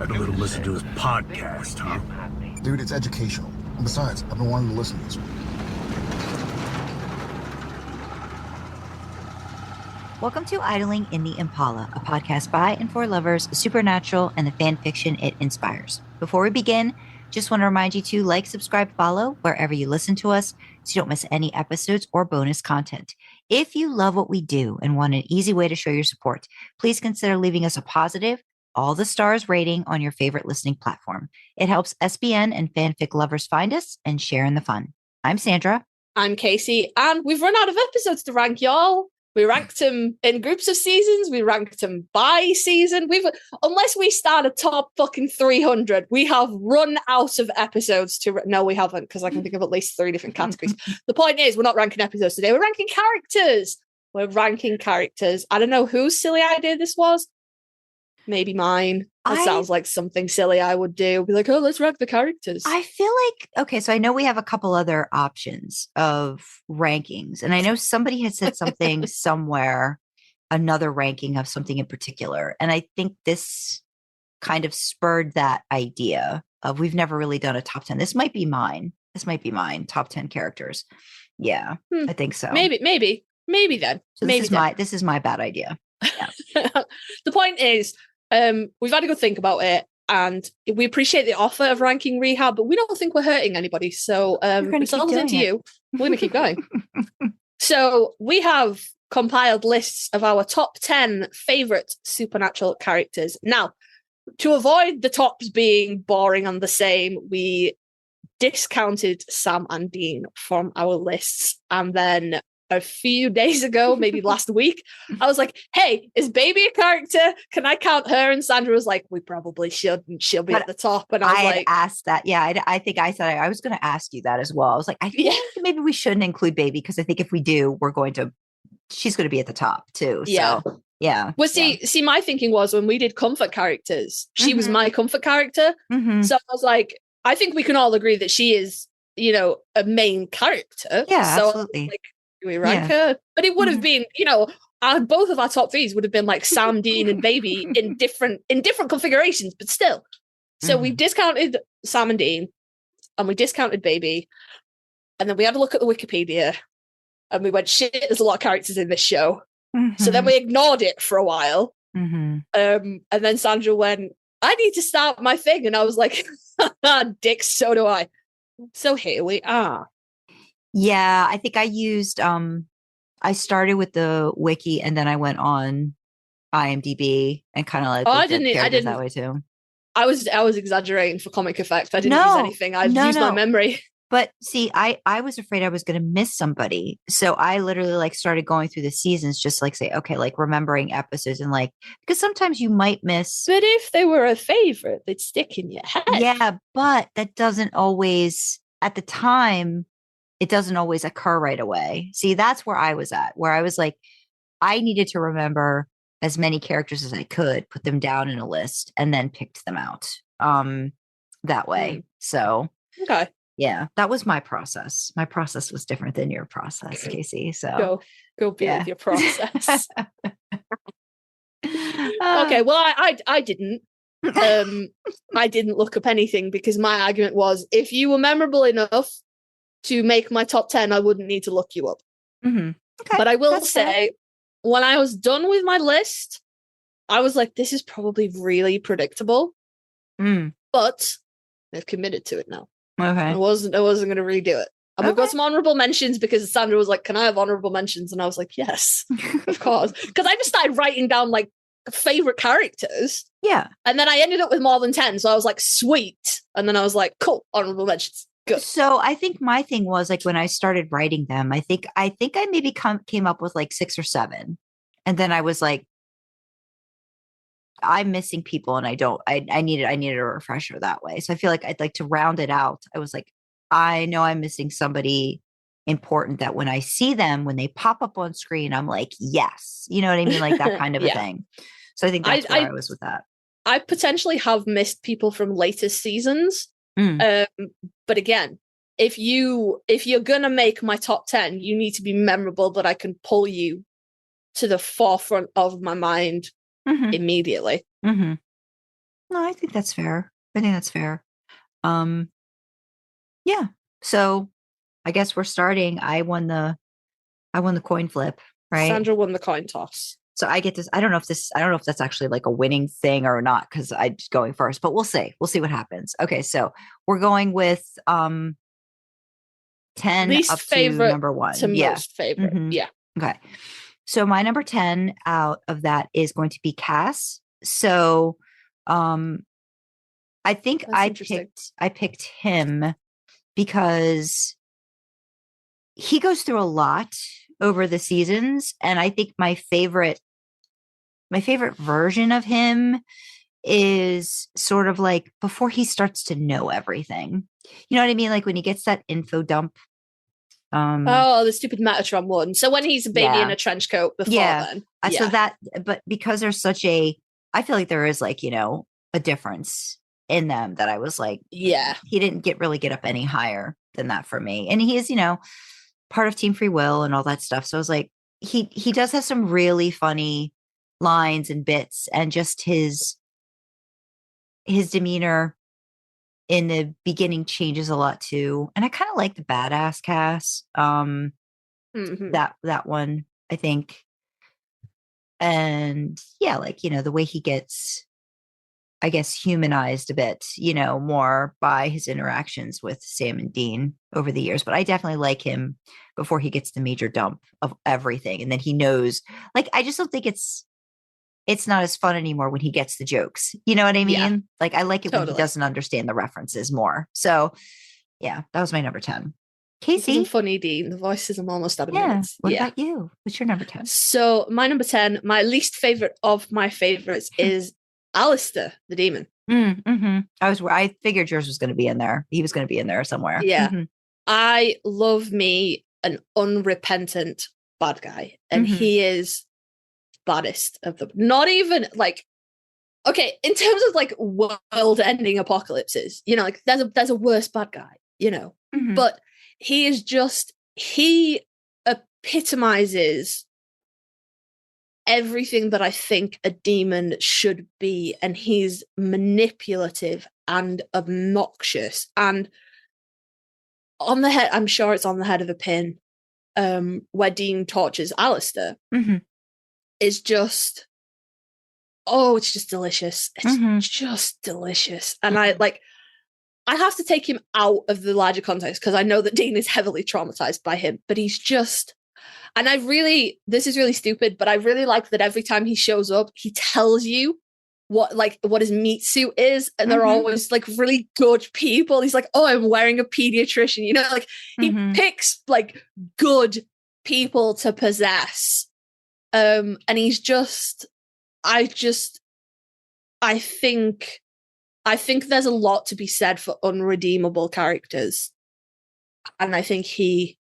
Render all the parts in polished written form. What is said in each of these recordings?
Had a little listen to his podcast, huh? Dude, it's educational. And besides, I've been wanting to listen to this one. Welcome to Idling in the Impala, a podcast by and for lovers, supernatural, and the fan fiction it inspires. Before we begin, just want to remind you to like, subscribe, follow wherever you listen to us so you don't miss any episodes or bonus content. If you love what we do and want an easy way to show your support, please consider leaving us a positive, all the stars rating on your favorite listening platform. It helps SPN and fanfic lovers find us and share in the fun. I'm Sandra. I'm Kasey, and we've run out of episodes to rank, y'all. We ranked them in groups of seasons. We ranked them by season. Unless we start a top fucking 300, we have run out of episodes to. No, we haven't, because I can think of at least 3 different categories. The point is, we're not ranking episodes today. We're ranking characters. I don't know whose silly idea this was. Maybe mine. That sounds like something silly I would do. Be like, oh, let's rank the characters. I feel like, okay, so I know we have a couple other options of rankings. And I know somebody had said something somewhere, another ranking of something in particular. And I think this kind of spurred that idea of we've never really done a top 10. This might be mine. Top 10 characters. Yeah, I think so. Maybe then. So this is my bad idea. Yeah. The point is, we've had a good think about it, and we appreciate the offer of ranking Rehab, but we don't think we're hurting anybody. So it's all into you. We're going to keep going. So we have compiled lists of our top 10 favorite supernatural characters. Now, to avoid the tops being boring and the same, we discounted Sam and Dean from our lists, and then a few days ago, maybe last week, I was like, hey, is Baby a character? Can I count her? And Sandra was like, we probably shouldn't. She'll be at the top. And I was like, asked that. Yeah, I think I said I was going to ask you that as well. I was like, I think maybe we shouldn't include Baby, because I think if we do, she's going to be at the top too. Yeah. So, yeah. Well, see, my thinking was when we did comfort characters, she was my comfort character. Mm-hmm. So I was like, I think we can all agree that she is, a main character. Yeah, so absolutely. We rank her, but it would have been, both of our top threes would have been like Sam, Dean, and Baby in different configurations, but still. So we discounted Sam and Dean, and we discounted Baby, and then we had a look at the Wikipedia, and we went, shit, there's a lot of characters in this show. So then we ignored it for a while, and then Sandra went, I need to start my thing, and I was like, dick, so do I. So here we are. Yeah, I think I used, I started with the wiki and then I went on IMDb and kind of like, I didn't that way too. I was exaggerating for comic effect. I didn't use anything. I used my memory. But see, I was afraid I was going to miss somebody. So I literally started going through the seasons, just say, okay, remembering episodes and because sometimes you might miss. But if they were a favorite, they'd stick in your head. Yeah, but that doesn't always, at the time, it doesn't always occur right away. See, that's where I was at, where I was like, I needed to remember as many characters as I could, put them down in a list, and then picked them out that way. So, okay. Yeah, that was my process. My process was different than your process, Kasey. So go be with your process. Okay, well, I didn't. I didn't look up anything because my argument was, if you were memorable enough to make my top 10, I wouldn't need to look you up. Mm-hmm. Okay, but I will say, when I was done with my list, I was like, this is probably really predictable. But I've committed to it now. Okay. I wasn't going to redo it. And we've got some honorable mentions because Sandra was like, can I have honorable mentions? And I was like, yes, of course. Because I just started writing down favorite characters. Yeah. And then I ended up with more than 10. So I was like, sweet. And then I was like, cool, honorable mentions. Good. So I think my thing was when I started writing them, I think I maybe came up with 6 or 7. And then I was like, I'm missing people and I needed a refresher that way. So I feel like I'd like to round it out. I was like, I know I'm missing somebody important that when I see them, when they pop up on screen, I'm like, yes, you know what I mean? That kind of a thing. So I think that's where I was with that. I potentially have missed people from later seasons. But again, if you're gonna make my top 10, you need to be memorable that I can pull you to the forefront of my mind immediately. No, I think that's fair. I think that's fair. Yeah. So I guess we're starting. I won the coin flip, right? Sandra won the coin toss. So I get this. I don't know if that's actually like a winning thing or not, because I'm going first, but we'll see. We'll see what happens. Okay, so we're going with 10 least up favorite to number 1. to most favorite. Mhm. Yeah. Okay. So my number 10 out of that is going to be Cass. So I think I picked him because he goes through a lot over the seasons, and I think my favorite version of him is sort of like before he starts to know everything. You know what I mean? Like when he gets that info dump. The stupid Metatron one. So when he's a baby in a trench coat before then. So that, but because there's I feel like there is like, a difference in them that I was like, yeah, he didn't really get up any higher than that for me. And he is, part of Team Free Will and all that stuff. So I was like, he does have some really funny lines and bits, and just his demeanor in the beginning changes a lot too. And I kind of like the badass Cass. That one, I think. And yeah, like, the way he gets, I guess, humanized a bit, more by his interactions with Sam and Dean over the years. But I definitely like him before he gets the major dump of everything. And then he knows, like, I just don't think it's not as fun anymore when he gets the jokes. You know what I mean? Yeah, like, I like it when he doesn't understand the references more. So yeah, that was my number 10. Kasey. Funny, Dean. The voices, I'm almost out of minutes. What about you? What's your number 10? So my number 10, my least favorite of my favorites is Alistair, the demon. I figured yours was going to be in there. He was going to be in there somewhere. Yeah. I love me an unrepentant bad guy. And he is baddest of them. Not even like, okay, in terms of like world-ending apocalypses, like there's a worse bad guy, but he is he epitomizes everything that I think a demon should be, and he's manipulative and obnoxious and on the head. I'm sure it's on the head of a pin where Dean tortures Alistair. Is just, it's just delicious. It's just delicious. And I have to take him out of the larger context because I know that Dean is heavily traumatized by him, but he's just, and this is really stupid, but I really like that every time he shows up, he tells you what his meat suit is. And they're always like really good people. He's like, oh, I'm wearing a pediatrician, he picks like good people to possess. And he's just, I think there's a lot to be said for unredeemable characters. And I think he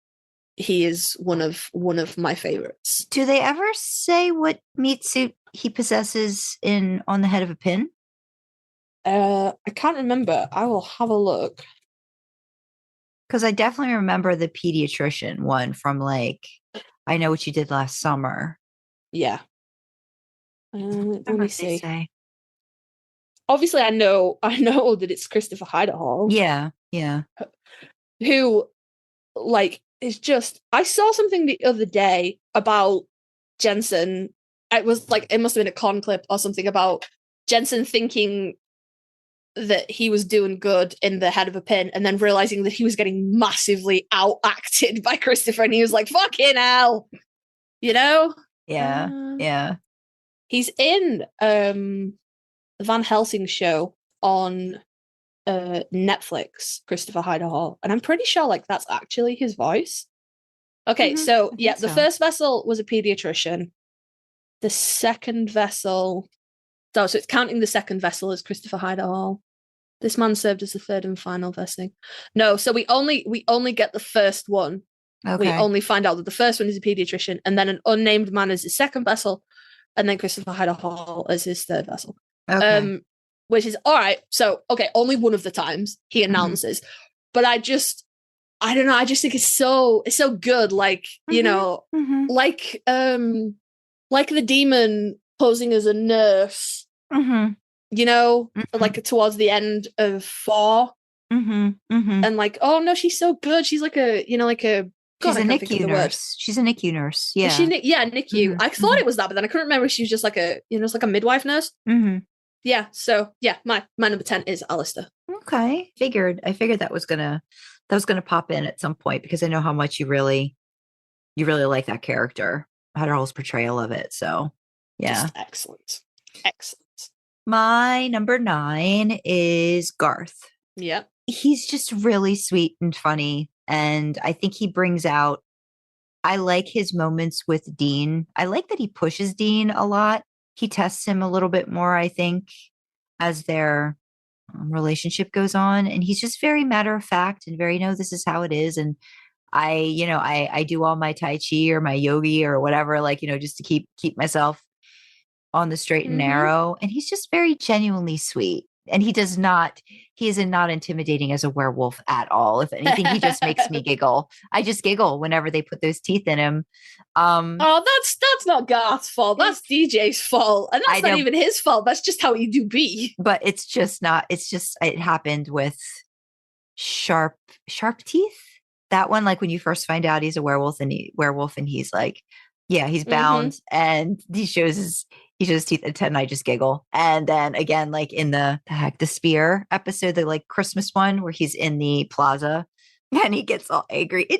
is one of my favorites. Do they ever say what meat suit he possesses on the head of a pin? I can't remember. I will have a look. Because I definitely remember the pediatrician one from like, I Know What You Did Last Summer. Yeah. Let me see. Say. Obviously, I know that it's Christopher Hall. Yeah. Who, like, is just. I saw something the other day about Jensen. It was like it must have been a con clip or something about Jensen thinking that he was doing good in the head of a pin, and then realizing that he was getting massively out acted by Christopher, and he was like, "Fucking hell," Yeah. He's in the Van Helsing show on Netflix, Christopher Hall, and I'm pretty sure like that's actually his voice. Okay, so the first vessel was a pediatrician. The second vessel, so it's counting the second vessel as Christopher Hall. This man served as the third and final vesting. No, so we only get the first one. Okay. We only find out that the first one is a pediatrician, and then an unnamed man is his second vessel, and then Christopher Hall as his third vessel. Okay. Which is all right. So, okay, only one of the times he announces, but I don't know. I just think it's so good. Like, like the demon posing as a nurse, you know, like towards the end of 4. And like, oh no, she's so good. She's like a, you know, like a, God, she's a NICU nurse. She's a NICU nurse. Yeah. NICU. I thought it was that, but then I couldn't remember. She was just like a, you know, it's like a midwife nurse. Yeah. So yeah, my number 10 is Alistair. Okay. I figured that was gonna pop in at some point because I know how much you really like that character. Harold's portrayal of it. So yeah. Just excellent. My number 9 is Garth. Yeah. He's just really sweet and funny. And I think he brings out, I like his moments with Dean. I like that he pushes Dean a lot. He tests him a little bit more, I think, as their relationship goes on. And he's just very matter of fact and very, no, this is how it is. And I do all my Tai Chi or my yogi or whatever, like, you know, just to keep myself on the straight and narrow. And he's just very genuinely sweet. And he is not intimidating as a werewolf at all. If anything, he just makes me giggle. I just giggle whenever they put those teeth in him. That's not Garth's fault. That's DJ's fault. And that's not even his fault. That's just how you do be. But it's just not, it happened with sharp teeth. That one, like when you first find out he's a werewolf and he's like, yeah, he's bound and he shows his teeth at 10 and I just giggle. And then again, like in the spear episode, the like Christmas one where he's in the plaza and he gets all angry. I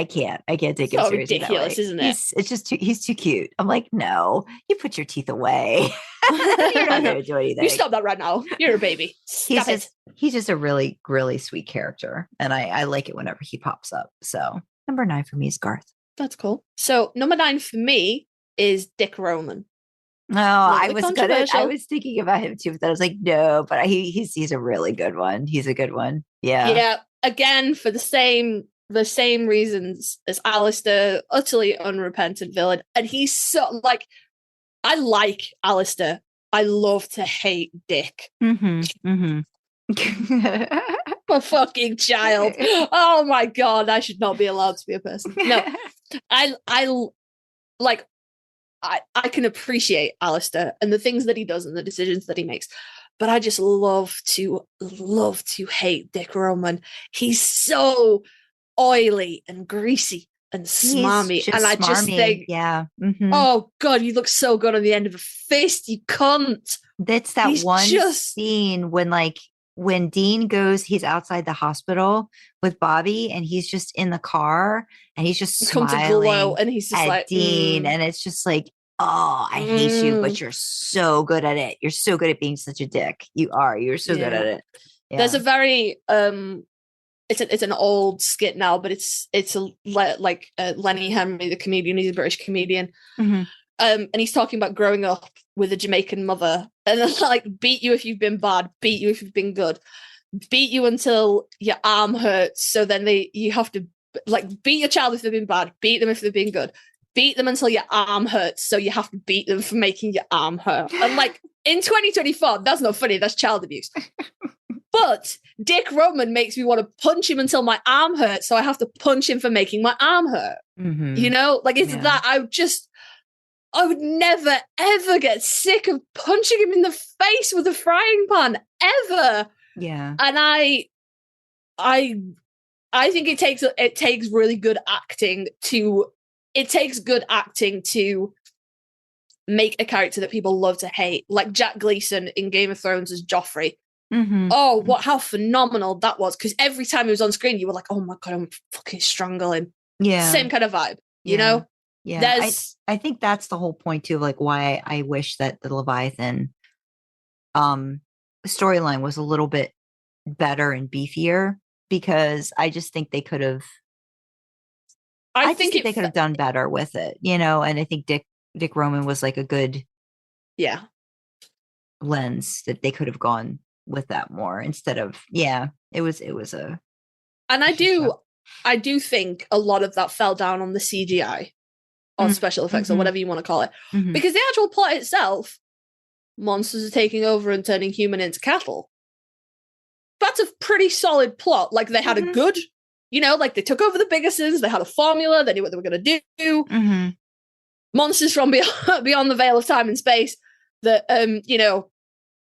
can't take him seriously. Ridiculous, isn't it? He's too cute. I'm like, no, you put your teeth away. You're not going to do anything. You stop that right now. You're a baby. He's just a really, really sweet character. And I like it whenever he pops up. So number 9 for me is Garth. That's cool. So number 9 for me is Dick Roman. No, I was thinking about him too, but I was like, no, but he's a really good one. He's a good one. Yeah. Yeah. Again, for the same reasons as Alistair, utterly unrepentant villain. And he's so like, I like Alistair. I love to hate Dick. A fucking child. Oh my God, I should not be allowed to be a person. No, I can appreciate Alistair and the things that he does and the decisions that he makes, but I just love to hate Dick Roman. He's so oily and greasy and smarmy, and I just think, yeah, oh God, you look so good on the end of a fist, you cunt. That's that scene when Dean goes, he's outside the hospital with Bobby and he's just in the car and he's just smiling to glow, and he's just like Dean. And it's just like, oh, I hate you, but you're so good at it. You're so good at being such a dick. You're so good at it. Yeah. There's a very, it's an old skit now, but it's Lenny Henry, the comedian. He's a British comedian. And he's talking about growing up with a Jamaican mother and then like beat you if you've been bad, beat you if you've been good, beat you until your arm hurts. So then you have to like beat your child if they've been bad, beat them if they've been good, beat them until your arm hurts. So you have to beat them for making your arm hurt. And like in 2024, that's not funny. That's child abuse. But Dick Roman makes me want to punch him until my arm hurts. So I have to punch him for making my arm hurt. You know, like it's that I would never, ever get sick of punching him in the face with a frying pan, ever. Yeah. And I think it takes really good acting to make a character that people love to hate, like Jack Gleeson in Game of Thrones as Joffrey. Oh, how phenomenal that was! Because every time he was on screen, you were like, "Oh my God, I'm fucking strangling." Yeah, same kind of vibe, you know. Yeah, I think that's the whole point too, of like why I wish that the Leviathan storyline was a little bit better and beefier, because I just think they could have. I think they could have done better with it, you know. And I think Dick Roman was like a good lens that they could have gone with that more instead of it was a. And I do think a lot of that fell down on the CGI. Or special effects, or whatever you want to call it. Because the actual plot itself, monsters are taking over and turning human into cattle. That's a pretty solid plot. Like they had a good, you know, like they took over the Biggersons, they had a formula, they knew what they were going to do. Monsters from beyond the veil of time and space that, you know,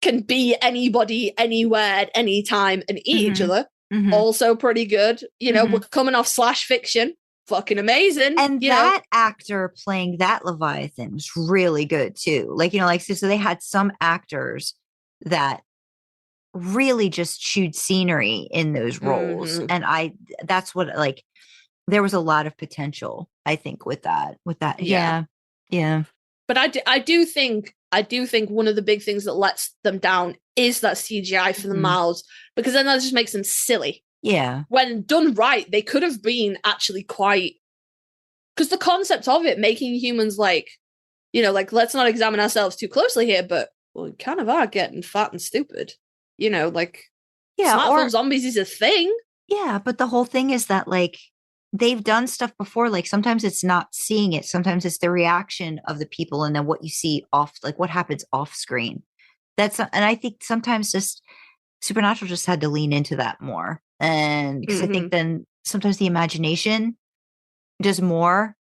can be anybody, anywhere, at any time, and eat each other. Also pretty good. You know, we're coming off slash fiction. Fucking amazing. And that actor playing that Leviathan was really good too. Like, you know, like, so they had some actors that really just chewed scenery in those roles. And that's what, like, there was a lot of potential, I think, with that. Yeah. But I do think one of the big things that lets them down is that CGI for the mouths, because then that just makes them silly. Yeah. When done right, they could have been actually quite, because the concept of it, making humans like, you know, like, let's not examine ourselves too closely here, but we kind of are getting fat and stupid. You know, like, smartphone zombies is a thing. Yeah, but the whole thing is that, like, they've done stuff before. Like, sometimes it's not seeing it. Sometimes it's the reaction of the people and then what you see off, like what happens off screen. And I think sometimes just Supernatural just had to lean into that more. And because I think then sometimes the imagination does more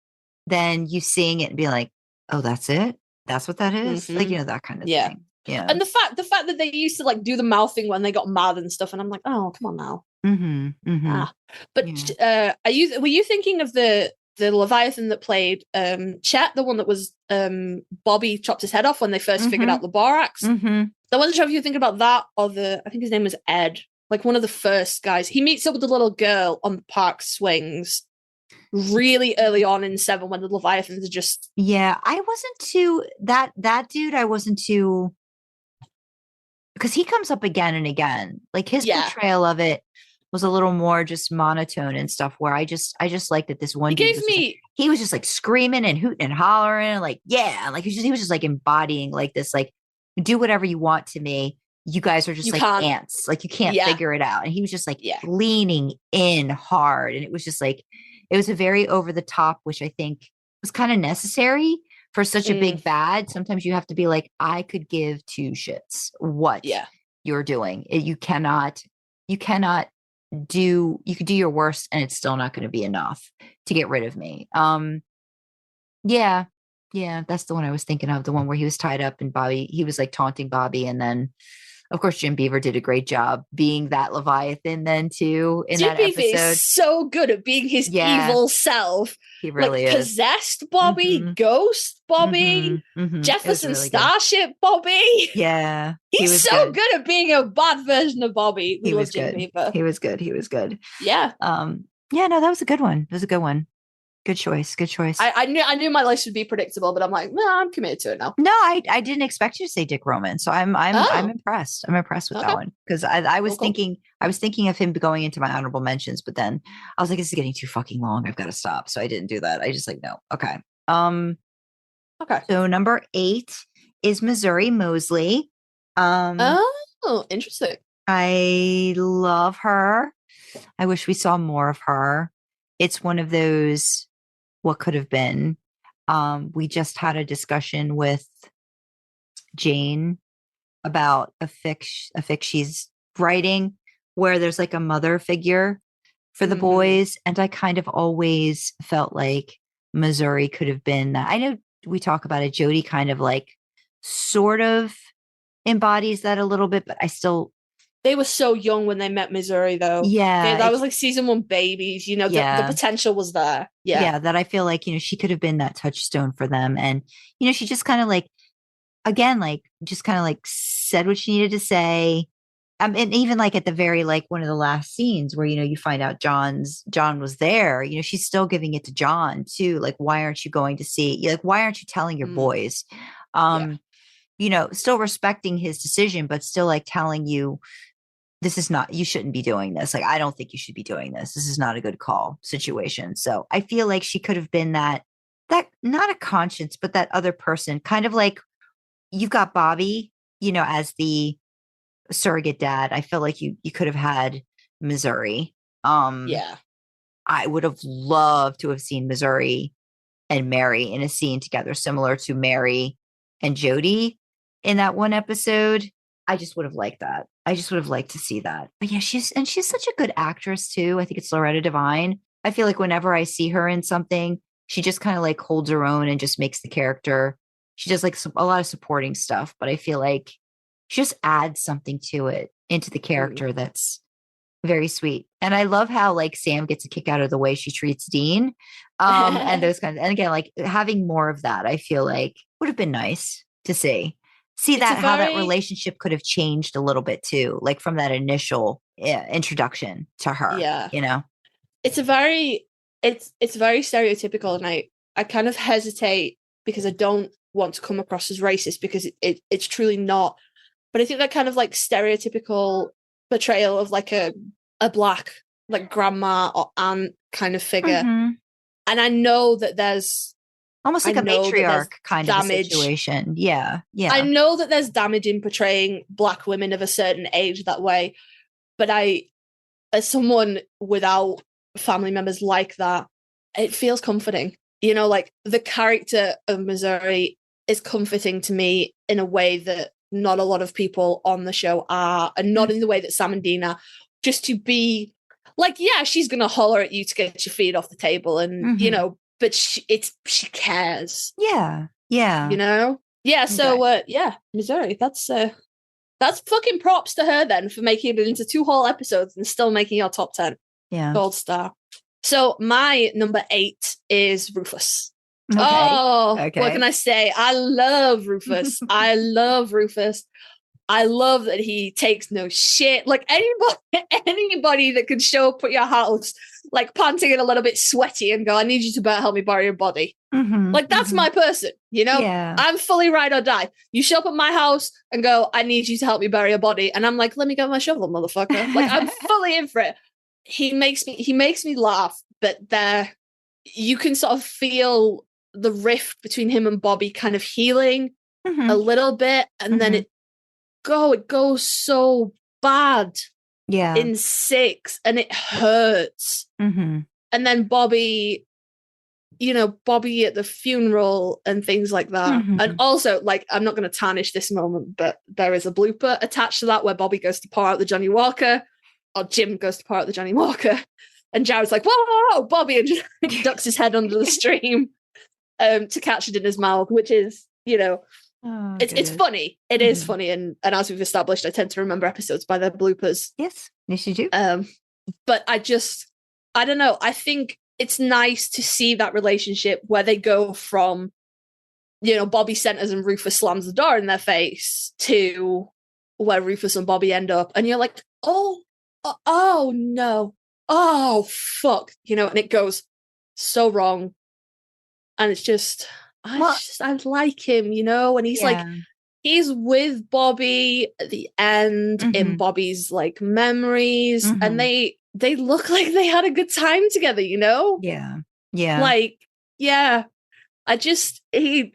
than you seeing it and be like, oh, that's it. That's what that is. Like, you know, that kind of thing. Yeah. And the fact that they used to like do the mouth thing when they got mad and stuff. And I'm like, oh, come on now. But were you thinking of the Leviathan that played Chet, the one that was Bobby chopped his head off when they first figured out the borax? I wasn't sure if you were thinking about that or I think his name was Ed, like one of the first guys. He meets up with the little girl on the park swings really early on in 7 when the Leviathans are just... Yeah, I wasn't too... That dude, I wasn't too... Because he comes up again and again. Like, his portrayal of it was a little more just monotone and stuff, where I just liked that this one he was just like screaming and hooting and hollering, like, yeah, like he was just like embodying like this, like, do whatever you want to me. You guys are just like ants, like you can't figure it out. And he was just like leaning in hard, and it was just like, it was a very over the top, which I think was kind of necessary for such a big bad. Sometimes you have to be like, I could give two shits what you're doing. You could do your worst and it's still not going to be enough to get rid of me. Yeah, that's the one I was thinking of, the one where he was tied up and he was like taunting Bobby, and then of course Jim Beaver did a great job being that Leviathan then too in that episode. Jim Beaver is so good at being his evil self. He really is. Possessed Bobby, Ghost Bobby, Jefferson really Starship good. Bobby. Yeah. He's so good at being a bad version of Bobby. We love Jim Beaver. He was good. Yeah. Yeah, no, that was a good one. Good choice. I knew my list would be predictable, but I'm like, no, I'm committed to it now. No, I didn't expect you to say Dick Roman, so I'm impressed. I'm impressed with that one, because I was thinking of him going into my honorable mentions, but then I was like, this is getting too fucking long. I've got to stop, so I didn't do that. I just like, no, okay. Okay. So number 8 is Missouri Mosley. Oh, interesting. I love her. I wish we saw more of her. It's one of those what could have been. We just had a discussion with Jane about a fic she's writing where there's like a mother figure for the boys. And I kind of always felt like Missouri could have been that. I know we talk about it. Jody kind of like sort of embodies that a little bit, but I still... They were so young when they met Missouri, though. Yeah. That was like season 1 babies, you know, the potential was there. Yeah, that I feel like, you know, she could have been that touchstone for them. And, you know, she just kind of like, again, like, just kind of like said what she needed to say. And even like at the very, like one of the last scenes where, you know, you find out John was there, you know, she's still giving it to John too. Like, why aren't you going to see? Like, why aren't you telling your boys? You know, still respecting his decision, but still like telling you, this is not, you shouldn't be doing this. Like, I don't think you should be doing this. This is not a good call situation. So I feel like she could have been that not a conscience, but that other person, kind of like you've got Bobby, you know, as the surrogate dad. I feel like you could have had Missouri. I would have loved to have seen Missouri and Mary in a scene together, similar to Mary and Jody in that one episode. I just would have liked that. I just would have liked to see that. But yeah, she's such a good actress too. I think it's Loretta Devine. I feel like whenever I see her in something, she just kind of like holds her own and just makes the character. She does like a lot of supporting stuff, but I feel like she just adds something to it, into the character that's very sweet. And I love how like Sam gets a kick out of the way she treats Dean. And those kinds and again, like having more of that, I feel like would have been nice to see. How that relationship could have changed a little bit too, like from that initial introduction to her. Yeah. You know? It's very stereotypical, and I kind of hesitate because I don't want to come across as racist, because it's truly not. But I think that kind of like stereotypical portrayal of like a black like grandma or aunt kind of figure. Mm-hmm. And I know that there's almost like a matriarch kind of a situation. Yeah. Yeah. I know that there's damage in portraying black women of a certain age that way. But as someone without family members like that, it feels comforting. You know, like the character of Missouri is comforting to me in a way that not a lot of people on the show are, and not in the way that Sam and Dean are. Just to be like, yeah, she's going to holler at you to get your feet off the table, and you know, but she cares. Yeah. Yeah. You know? Yeah. So, yeah, Missouri, that's fucking props to her then for making it into 2 whole episodes and still making your top 10. Yeah. Gold star. So my number 8 is Rufus. Okay. Oh, what can I say? I love Rufus. I love Rufus. I love that he takes no shit. Like anybody that can show up at your house, like panting and a little bit sweaty and go, I need you to better help me bury your body. Like that's my person, you know? Yeah. I'm fully ride or die. You show up at my house and go, I need you to help me bury your body. And I'm like, let me get my shovel, motherfucker. Like I'm fully in for it. He makes me laugh, but you can sort of feel the rift between him and Bobby kind of healing a little bit. And then it goes so bad in 6 and it hurts. And then Bobby at the funeral and things like that. And also, like, I'm not going to tarnish this moment, but there is a blooper attached to that where Bobby goes to pour out the Johnny Walker, or Jim goes to pour out the Johnny Walker, and Jared's like, whoa, whoa, whoa, Bobby, and just ducks his head under the stream to catch it in his mouth, which is, you know, it's funny. It is funny, and as we've established, I tend to remember episodes by their bloopers. Yes, you do. But I don't know. I think it's nice to see that relationship where they go from, you know, Bobby centers and Rufus slams the door in their face to where Rufus and Bobby end up, and you're like, oh no, oh fuck, you know, and it goes so wrong, and it's just. I like him, you know, and he's like, he's with Bobby at the end in Bobby's like memories, and they look like they had a good time together, you know? Yeah. Yeah. Like, yeah. He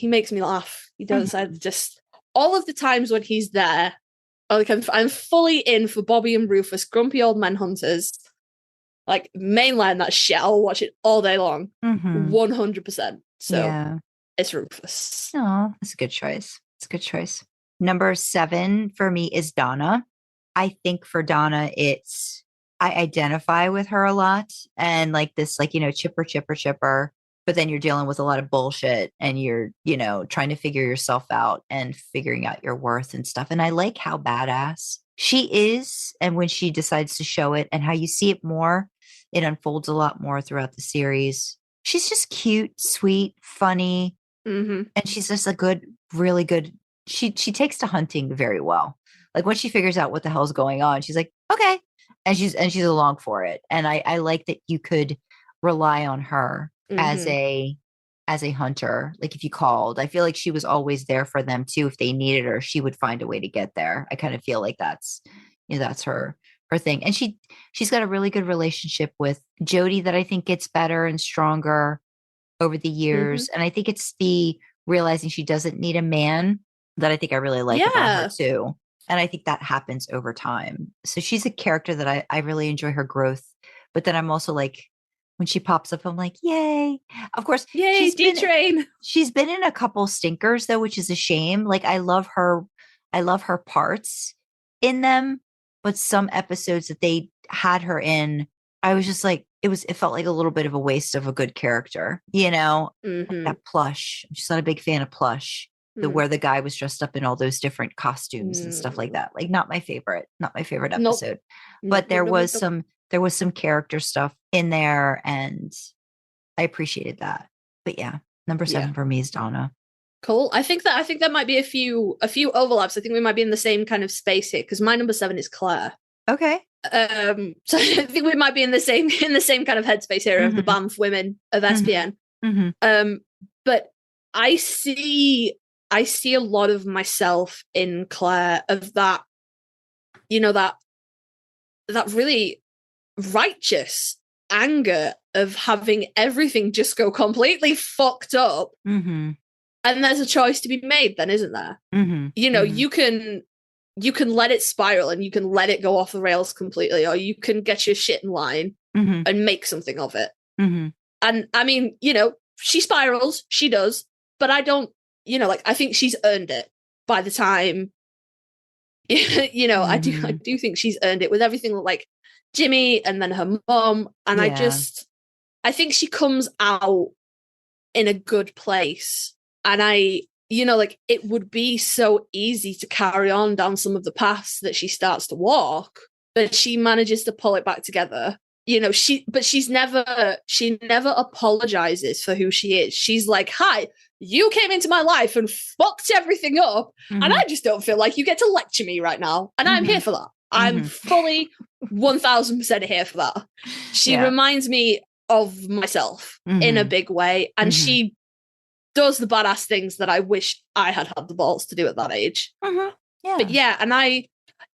makes me laugh. He does. I just, all of the times when he's there, like I'm fully in for Bobby and Rufus, grumpy old men hunters. Like, mainline that shit. I'll watch it all day long. 100%. So it's Rufus. Oh, that's a good choice. It's a good choice. Number 7 for me is Donna. I think for Donna, I identify with her a lot, and like this, like, you know, chipper, but then you're dealing with a lot of bullshit, and you're, you know, trying to figure yourself out and figuring out your worth and stuff. And I like how badass she is, and when she decides to show it, and how you see it more, it unfolds a lot more throughout the series. She's just cute, sweet, funny, and she's just really good. She takes to hunting very well. Like when she figures out what the hell's going on, she's like, okay, and she's along for it. And I like that you could rely on her as a hunter. Like if you called, I feel like she was always there for them too. If they needed her, she would find a way to get there. I kind of feel like that's her thing. And she's got a really good relationship with Jody that I think gets better and stronger over the years. And I think it's the realizing she doesn't need a man that I think I really like about her too. And I think that happens over time. So she's a character that I really enjoy her growth. But then I'm also like, when she pops up, I'm like, yay. Of course, yay, D-Train. She's been in a couple stinkers though, which is a shame. Like I love her parts in them. But some episodes that they had her in, I was just like, it felt like a little bit of a waste of a good character, you know? Like that Plush. I'm just not a big fan of Plush. where the guy was dressed up in all those different costumes and stuff like that. Like not my favorite episode. But there was some character stuff in there and I appreciated that. But yeah, number 7 for me is Donna. Cool. I think that might be a few overlaps. I think we might be in the same kind of space here because my number 7 is Claire. Okay. So I think we might be in the same kind of headspace here of the Banff women of SPN. But I see a lot of myself in Claire of that, that really righteous anger of having everything just go completely fucked up. And there's a choice to be made then, isn't there? You can let it spiral and you can let it go off the rails completely, or you can get your shit in line and make something of it. And I mean, she spirals, she does, but I don't, I think she's earned it by the time, I do think she's earned it with everything like Jimmy and then her mom. And I think she comes out in a good place. And it would be so easy to carry on down some of the paths that she starts to walk, but she manages to pull it back together. She never apologizes for who she is. She's like, hi, you came into my life and fucked everything up. And I just don't feel like you get to lecture me right now. And I'm here for that. I'm fully 1000% here for that. She reminds me of myself in a big way. And she does the badass things that I wish I had the balls to do at that age. But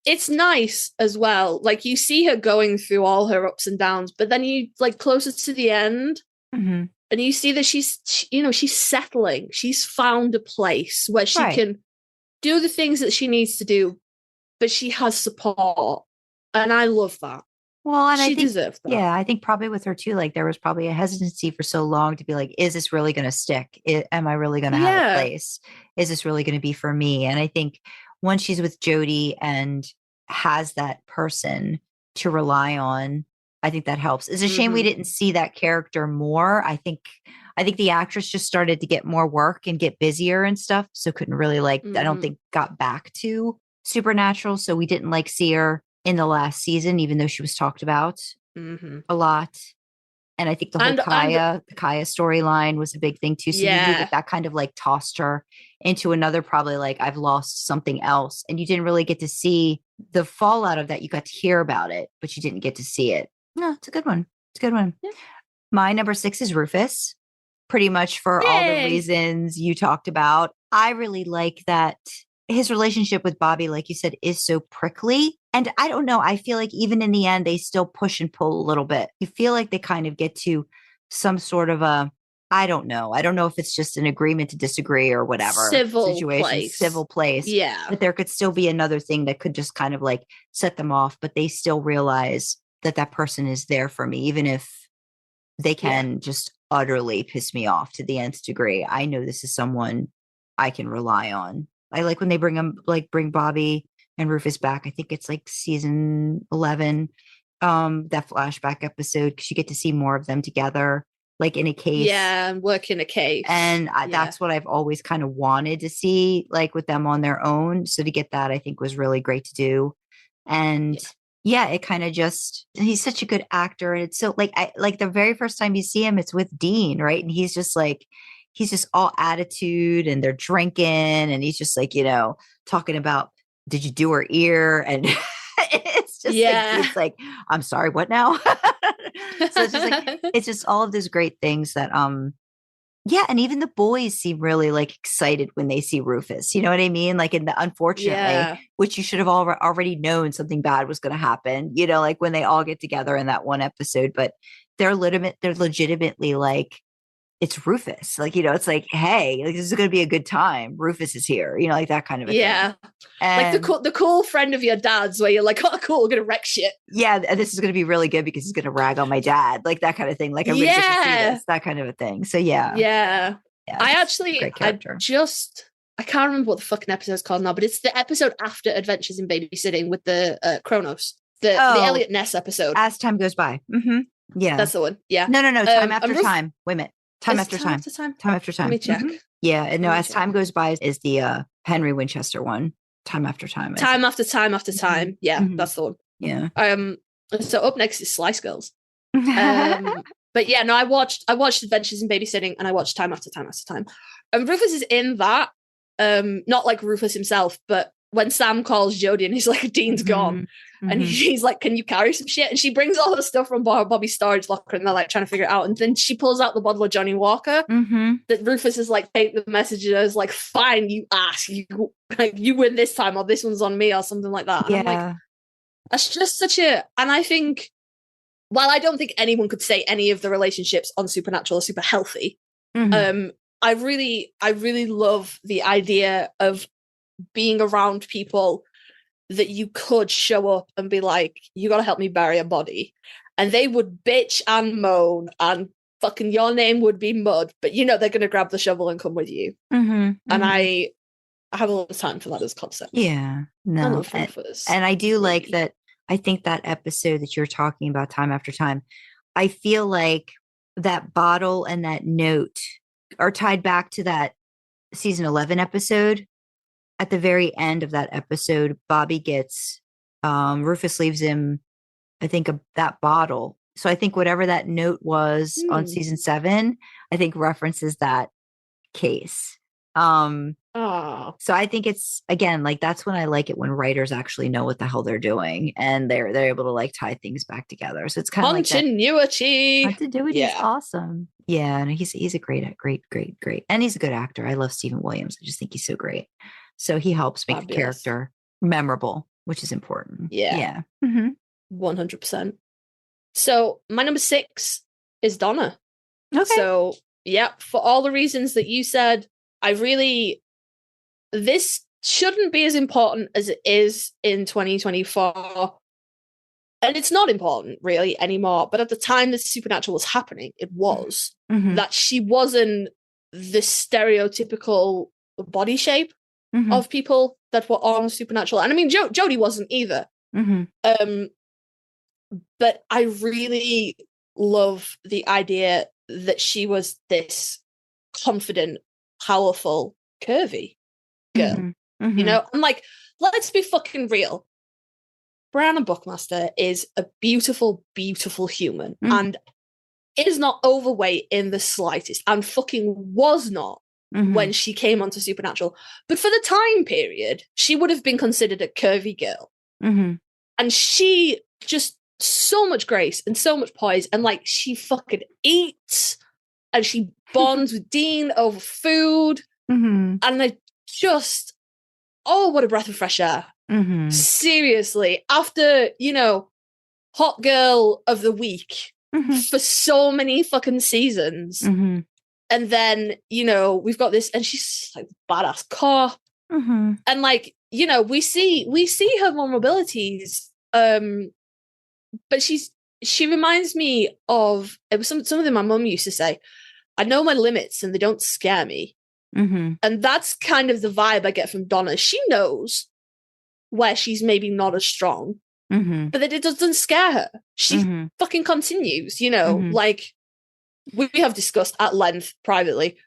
it's nice as well. Like you see her going through all her ups and downs, but then you like closer to the end and you see that she's settling. She's found a place where she can do the things that she needs to do, but she has support. And I love that. Well, and she deserves that. Yeah, I think probably with her too, like there was probably a hesitancy for so long to be like, is this really going to stick? Am I really going to have a place? Is this really going to be for me? And I think once she's with Jody and has that person to rely on, I think that helps. It's a shame we didn't see that character more. I think the actress just started to get more work and get busier and stuff. So couldn't really I don't think got back to Supernatural. So we didn't see her in the last season, even though she was talked about a lot. And I think the whole Kaya storyline was a big thing too. So you knew that kind of tossed her into another, probably I've lost something else. And you didn't really get to see the fallout of that. You got to hear about it, but you didn't get to see it. No, it's a good one. Yeah. My number 6 is Rufus, pretty much for all the reasons you talked about. I really like that his relationship with Bobby, like you said, is so prickly. And I don't know, I feel like even in the end, they still push and pull a little bit. You feel like they kind of get to some sort of I don't know if it's just an agreement to disagree or whatever. Civil place. Yeah. But there could still be another thing that could just kind of set them off, but they still realize that person is there for me, even if they can just utterly piss me off to the nth degree. I know this is someone I can rely on. I like when they bring Bobby and Rufus back. I think it's season 11, that flashback episode, because you get to see more of them together, in a case. Yeah, and work in a case. And that's what I've always kind of wanted to see, with them on their own. So to get that, I think was really great to do. And it kind of he's such a good actor. And it's so the very first time you see him, it's with Dean, right? And he's just he's just all attitude and they're drinking and he's just talking about, did you do her ear? And it's just it's I'm sorry, what now? So it's just it's just all of those great things that and even the boys seem really excited when they see Rufus, you know what I mean? In the unfortunately, which you should have already known something bad was going to happen, when they all get together in that one episode, but they're legitimately it's Rufus. It's hey, this is going to be a good time. Rufus is here, that kind of a thing. And the cool friend of your dad's where you're oh, cool, we're going to wreck shit. Yeah. And this is going to be really good because he's going to rag on my dad. That kind of thing. I really get to see this, that kind of a thing. So yeah. I can't remember what the fucking episode's called now, but it's the episode after Adventures in Babysitting with the Kronos, the Elliot Ness episode. As Time Goes By. Yeah. That's the one. Yeah. No. Time after time. Wait a minute. Time after time. Time after time. Let me check. Yeah, and no, as time goes by is the Henry Winchester one. Time after time. Time after time after time. Yeah, that's the one. Yeah. So up next is Slice Girls. But yeah, no, I watched Adventures in Babysitting, and I watched Time After Time After Time. And Rufus is in that. Not like Rufus himself, but when Sam calls Jodie and he's like, Dean's gone. And he's like, can you carry some shit? And she brings all her stuff from Bobby's storage locker, and they're like trying to figure it out. And then she pulls out the bottle of Johnny Walker that Rufus is like, take the messages, like, fine, you ass. You win this time, or this one's on me, or something like that. And I'm like, that's just such a... And I think, while I don't think anyone could say any of the relationships on Supernatural are super healthy, I really love the idea of being around people that you could show up and be like, you got to help me bury a body. And they would bitch and moan, and fucking your name would be mud, but you know they're going to grab the shovel and come with you. And I have a lot of time for that as a concept. Yeah. No. I love Rufus. And I do like that. I think that episode that you're talking about, Time After Time, I feel like that bottle and that note are tied back to that season 11 episode. At the very end of that episode, Bobby gets, Rufus leaves him, I think, that bottle. So I think whatever that note was on season 7, I think references that case. So I think it's, again, like, that's when I like it, when writers actually know what the hell they're doing, and they're able to like tie things back together. So it's kind of like continuity. Continuity is awesome. Yeah, and he's a great, and he's a good actor. I love Stephen Williams. I just think he's so great. So he helps make the character memorable, which is important. Yeah. 100%. So my number 6 is Donna. Okay. So yeah, for all the reasons that you said, this shouldn't be as important as it is in 2024. And it's not important really anymore. But at the time that Supernatural was happening, it was that she wasn't the stereotypical body shape of people that were on Supernatural. And I mean, Jodie wasn't either. But I really love the idea that she was this confident, powerful, curvy girl. You know, I'm like, let's be fucking real. Brianna Buckmaster is a beautiful, beautiful human and is not overweight in the slightest, and fucking was not when she came onto Supernatural. But for the time period, she would have been considered a curvy girl. And she just so much grace and so much poise, and like, she fucking eats and she bonds with Dean over food. And I just, oh, what a breath of fresh air. Seriously, after, you know, Hot Girl of the Week for so many fucking seasons. And then, you know, we've got this, and she's like badass cop. And like, you know, we see her vulnerabilities. But she reminds me of, it was something my mum used to say, I know my limits and they don't scare me. And that's kind of the vibe I get from Donna. She knows where she's maybe not as strong, but that it doesn't scare her. She fucking continues, you know, like we have discussed at length privately,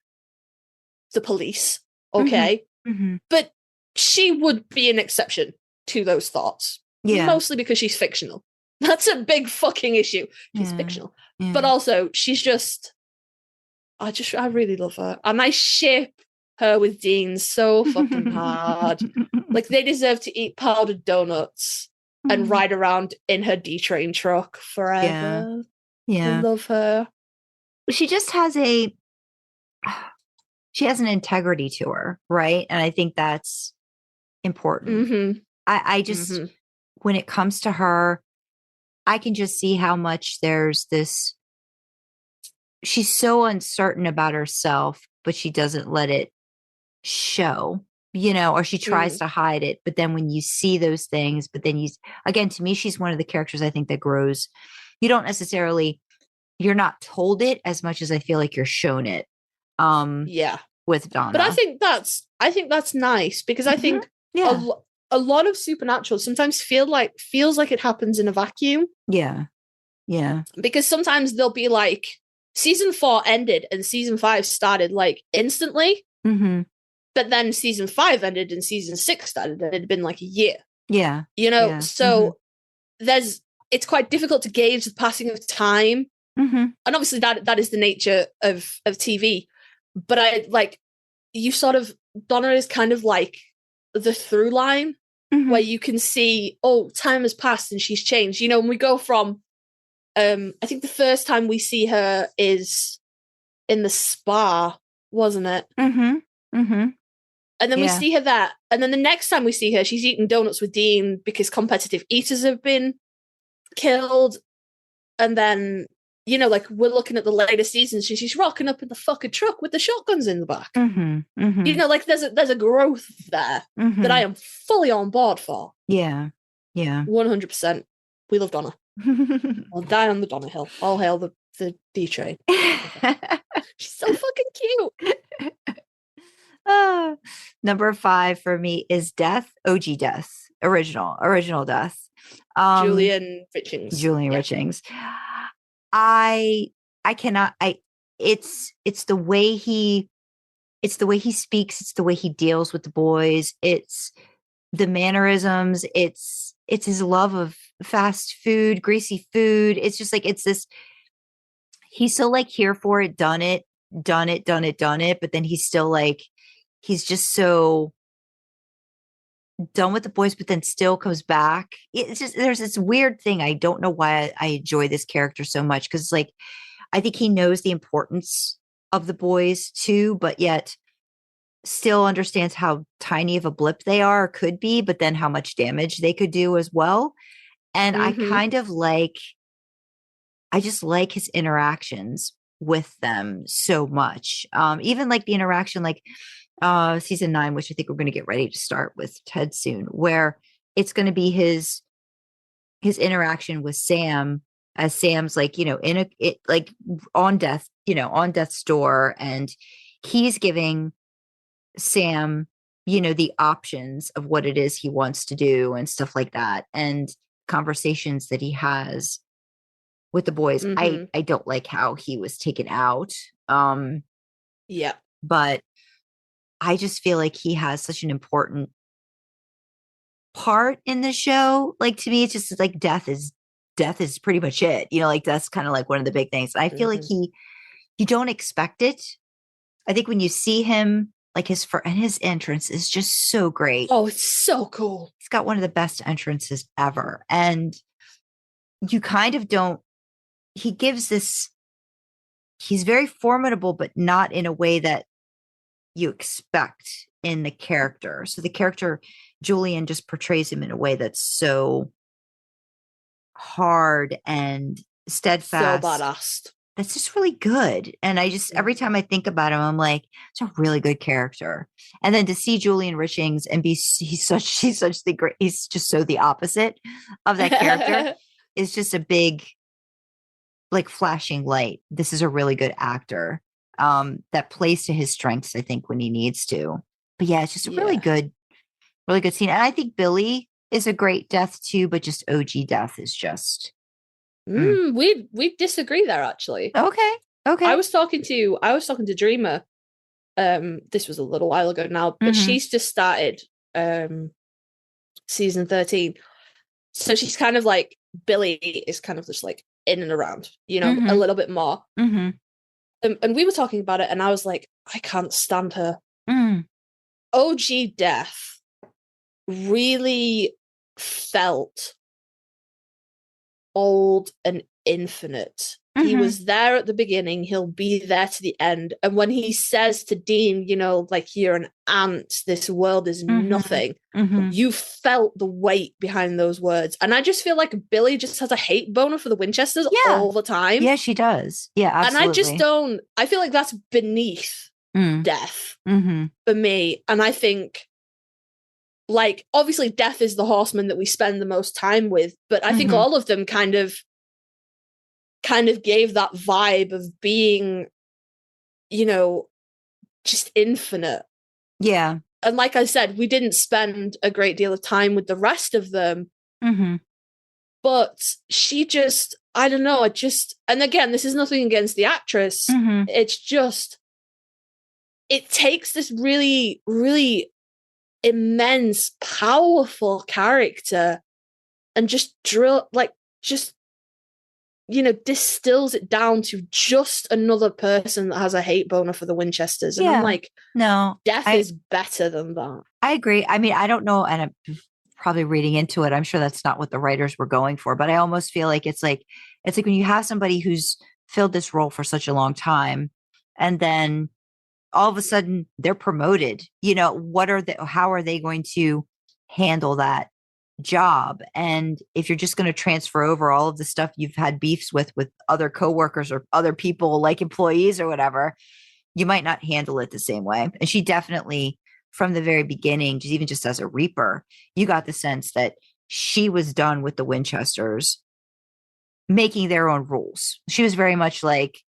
the police, okay? But she would be an exception to those thoughts. Mostly because she's fictional. That's a big fucking issue. She's fictional. But also, she's just, I really love her. And I ship her with Dean so fucking hard. Like, they deserve to eat powdered donuts and ride around in her D-Train truck forever. I love her. She just has she has an integrity to her, right? And I think that's important. I just, when it comes to her, I can just see how much there's this, she's so uncertain about herself, but she doesn't let it show, you know, or she tries to hide it. But then when you see those things, but then again, to me, she's one of the characters I think that grows. You don't necessarily, you're not told it as much as I feel like you're shown it. With Donna. But I think that's nice, because I think a lot of Supernatural sometimes feels like it happens in a vacuum. Because sometimes they'll be like, season 4 ended and season 5 started like instantly. Mm-hmm. But then season 5 ended and season 6 started. It had been like a year. Yeah. You know, yeah. so it's quite difficult to gauge the passing of time. Mm-hmm. And obviously that is the nature of TV. But I like, you sort of, Donna is kind of like the through line where you can see, oh, time has passed and she's changed. You know, when we go from, I think the first time we see her is in the spa, wasn't it? Mm-hmm. Mm-hmm. And then we see her there. And then the next time we see her, she's eating donuts with Dean because competitive eaters have been killed. And then, you know, like we're looking at the later seasons, she's rocking up in the fucking truck with the shotguns in the back. Mm-hmm. Mm-hmm. You know, like there's a growth there that I am fully on board for. Yeah. Yeah. 100%. We love Donna. I'll die on the Donna Hill. All hail the D train. She's so fucking cute. Number 5 for me is Death. OG Death. Original Death. Julian Richings. Richings. I cannot. It's the way he speaks. It's the way he deals with the boys. It's the mannerisms. It's his love of fast food, greasy food. It's just like, it's this. He's so like here for it, done it. But then he's still like, he's just so done with the boys, but then still comes back. It's just, there's this weird thing. I don't know why I enjoy this character so much. Cause like, I think he knows the importance of the boys too, but yet still understands how tiny of a blip they are, or could be, but then how much damage they could do as well. And I kind of like, I just like his interactions with them so much. Even like the interaction, like season 9, which I think we're going to get ready to start with Ted soon, where it's going to be his interaction with Sam, as Sam's like, you know, like on death's door, and he's giving Sam, you know, the options of what it is he wants to do and stuff like that, and conversations that he has with the boys. I don't like how he was taken out. But I just feel like he has such an important part in the show. Like, to me, it's just like death is pretty much it. You know, like that's kind of like one of the big things. I feel like you don't expect it. I think when you see him, like his entrance is just so great. Oh, it's so cool. He's got one of the best entrances ever. And you kind of don't, he gives this, he's very formidable, but not in a way that you expect in the character. So the character, Julian, just portrays him in a way that's so hard and steadfast. So badass. That's just really good. And I just, every time I think about him, I'm like, it's a really good character. And then to see Julian Richings and he's just so the opposite of that character is just a big, like, flashing light. This is a really good actor that plays to his strengths, I think, when he needs to. But yeah, it's just a really good scene. And I think Billy is a great death too, but just OG death is just. We disagree there, actually. Okay. I was talking to Dreamer. This was a little while ago now, but she's just started season 13. So she's kind of like, Billy is kind of just like in and around, you know, a little bit more. And we were talking about it, and I was like, I can't stand her. OG Death really felt old and infinite. He was there at the beginning, he'll be there to the end. And when he says to Dean, you know, like, you're an ant, this world is nothing, you felt the weight behind those words. And I just feel like Billy just has a hate boner for the Winchesters all the time. Yeah, she does. Yeah, absolutely. And I feel like that's beneath Death for me. And I think, like, obviously Death is the horseman that we spend the most time with, but I think all of them kind of gave that vibe of being, you know, just infinite. Yeah. And like I said, we didn't spend a great deal of time with the rest of them. But she just, I don't know, and again, this is nothing against the actress. It's just, it takes this really, really immense, powerful character and just distills it down to just another person that has a hate boner for the Winchesters. And I'm like, no, Death is better than that. I agree. I mean, I don't know, and I'm probably reading into it. I'm sure that's not what the writers were going for, but I almost feel like it's like when you have somebody who's filled this role for such a long time, and then all of a sudden they're promoted. How are they going to handle that job? And if you're just going to transfer over all of the stuff you've had beefs with other coworkers or other people like employees or whatever, you might not handle it the same way. And she definitely, from the very beginning, just as a Reaper, you got the sense that she was done with the Winchesters making their own rules. She was very much like,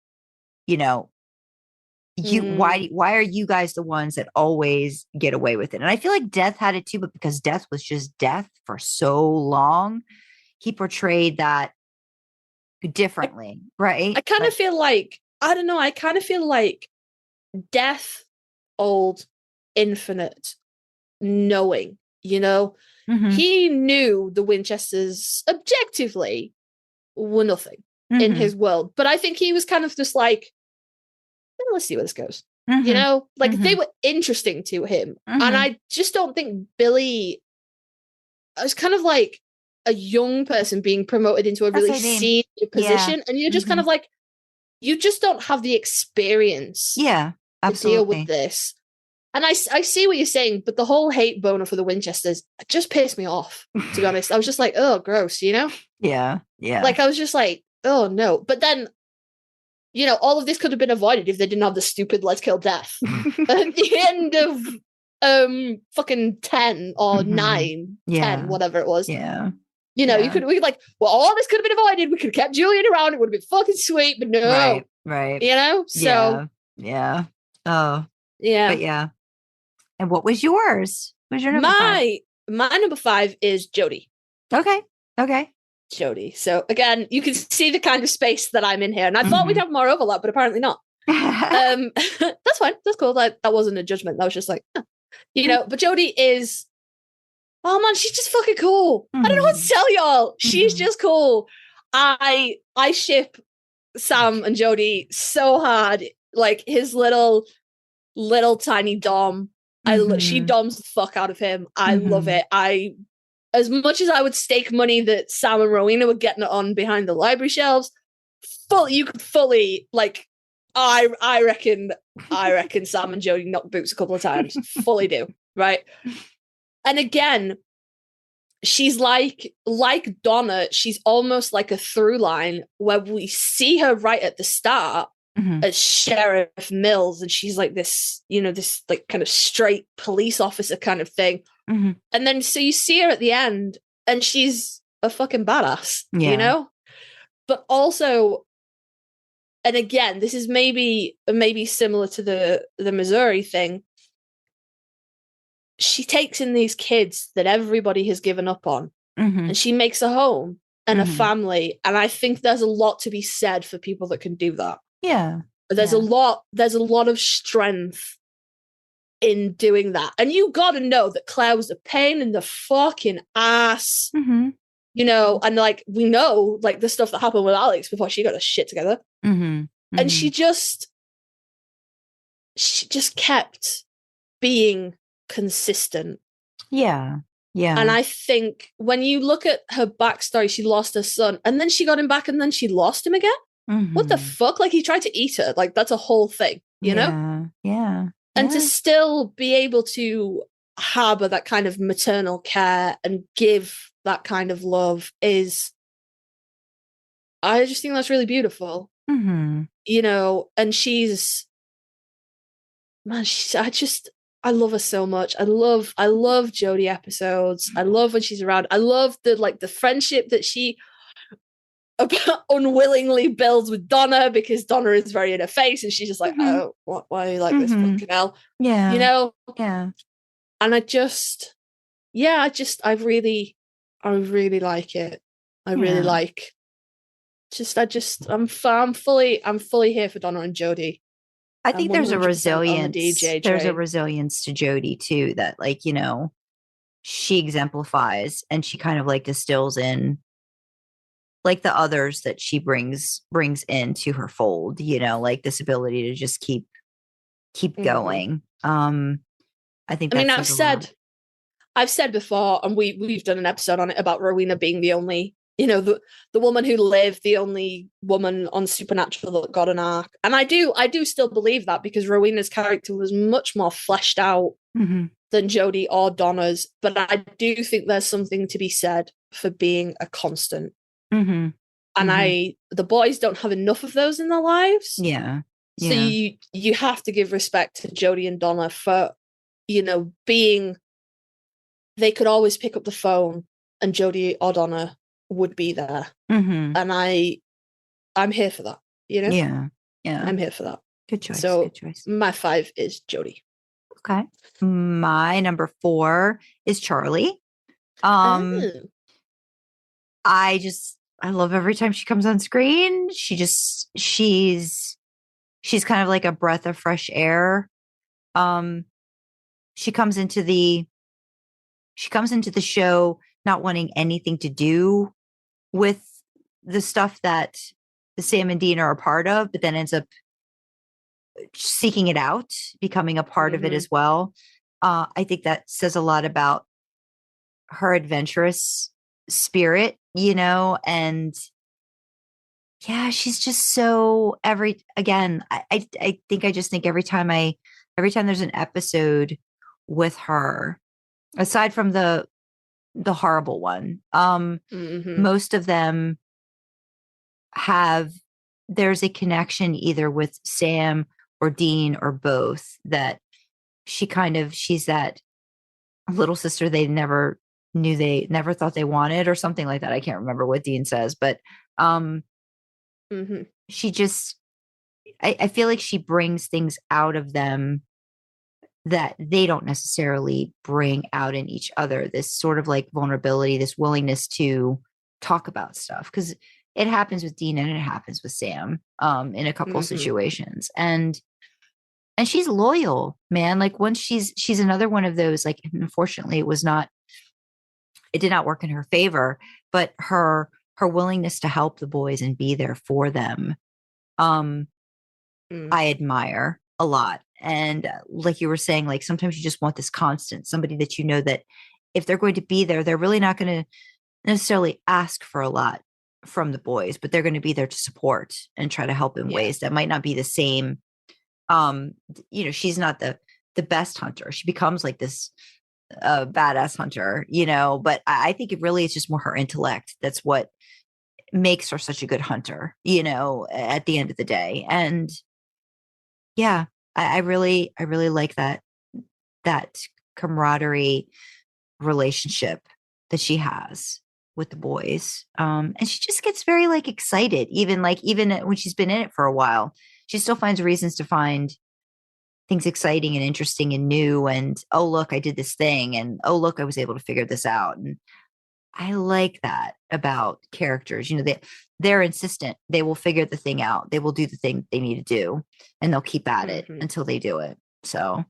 why are you guys the ones that always get away with it? And I feel like Death had it too, but because Death was just Death for so long, he portrayed that differently, right? I kind of feel like, I don't know, I kind of feel like Death, old, infinite, knowing, he knew the Winchesters objectively were nothing in his world. But I think he was kind of just like, let's see where this goes. They were interesting to him. And I just don't think Billy, I was kind of like a young person being promoted into a really senior position. And you're just kind of like, you just don't have the experience to deal with this. And I see what you're saying, but the whole hate boner for the Winchesters just pissed me off, to be honest. I was just like, oh, gross, Yeah. Like, I was just like, oh, no. But then, all of this could have been avoided if they didn't have the stupid let's kill Death at the end of fucking 10 or 9, 10, whatever it was. Yeah. We could like, well, all this could have been avoided. We could have kept Julian around. It would have been fucking sweet, but no. Right. So. Yeah. Oh. Yeah. But yeah. And what was yours? What was your number 5? My number 5 is Jodie. Okay. Jodie. So again, you can see the kind of space that I'm in here. And I thought we'd have more overlap, but apparently not. That's fine. That's cool. That wasn't a judgment. That was just like, but Jodie is, oh man, she's just fucking cool. I don't know what to tell y'all. She's just cool. I ship Sam and Jodie so hard. Like his little tiny dom. She doms the fuck out of him. I love it. As much as I would stake money that Sam and Rowena were getting it on behind the library shelves, you could fully, like, I reckon Sam and Jodie knocked boots a couple of times. Fully do, right? And again, she's like Donna, she's almost like a through line where we see her right at the start as Sheriff Mills, and she's like this, this like kind of straight police officer kind of thing. And then so you see her at the end and she's a fucking badass, but also, and again, this is maybe similar to the Missouri thing. She takes in these kids that everybody has given up on and she makes a home and a family. And I think there's a lot to be said for people that can do that. Yeah. There's a lot of strength in doing that. And you gotta know that Claire was a pain in the fucking ass. And like we know like the stuff that happened with Alex before she got her shit together. And she just kept being consistent. Yeah. And I think when you look at her backstory, she lost her son and then she got him back and then she lost him again. What the fuck? Like he tried to eat her. Like that's a whole thing, know? Yeah. And to still be able to harbor that kind of maternal care and give that kind of love I just think that's really beautiful. And she's, man, I love her so much. I love Jodie episodes. I love when she's around. I love the friendship that she unwillingly builds with Donna, because Donna is very in her face and she's just like, oh, why are you like this? Fucking hell. Yeah. Yeah. And I really like it. I really like I'm fully here for Donna and Jodie. I think there's a 100% on the resilience. DJ There's a train. resilience to Jodie too that, like, you know, she exemplifies and she kind of like distills in like the others that she brings into her fold, you know, like this ability to just keep going. I think I mean, I've said before, and we've done an episode on it about Rowena being the only, you know, the woman who lived, the only woman on Supernatural that got an arc. And I do still believe that, because Rowena's character was much more fleshed out than Jodie or Donna's. But I do think there's something to be said for being a constant. And the boys don't have enough of those in their lives. Yeah. So you have to give respect to Jodie and Donna for, you know, being, they could always pick up the phone and Jodie or Donna would be there. And I'm here for that, you know? Yeah. I'm here for that. Good choice. So good choice. My 5 is Jodie. Okay. My number 4 is Charlie. I love every time she comes on screen. She's kind of like a breath of fresh air. She comes into the show not wanting anything to do with the stuff that the Sam and Dean are a part of, but then ends up seeking it out, becoming a part of it as well. I think that says a lot about her adventurous spirit, you know, and yeah, she's just so I think every time there's an episode with her, aside from the horrible one, most of them there's a connection either with Sam or Dean or both, that she's that little sister they never thought they wanted, or something like that. I can't remember what Dean says, but she just, I feel like she brings things out of them that they don't necessarily bring out in each other. This sort of like vulnerability, this willingness to talk about stuff, because it happens with Dean and it happens with Sam in a couple situations, and she's loyal, man. Like, once she's another one of those, like, unfortunately it did not work in her favor, but her willingness to help the boys and be there for them, I admire a lot. And like you were saying, like, sometimes you just want this constant, somebody that you know that if they're going to be there, they're really not going to necessarily ask for a lot from the boys, but they're going to be there to support and try to help in ways that might not be the same. You know, she's not the best hunter. She becomes like this badass hunter, you know, but I think it really is just more her intellect that's what makes her such a good hunter, you know, at the end of the day. And yeah, I really like that camaraderie relationship that she has with the boys. And she just gets very like excited, even when she's been in it for a while, she still finds reasons to find things exciting and interesting and new. And, oh, look, I did this thing. And, oh, look, I was able to figure this out. And I like that about characters. You know, they're insistent. They will figure the thing out. They will do the thing they need to do, and they'll keep at it until they do it. So,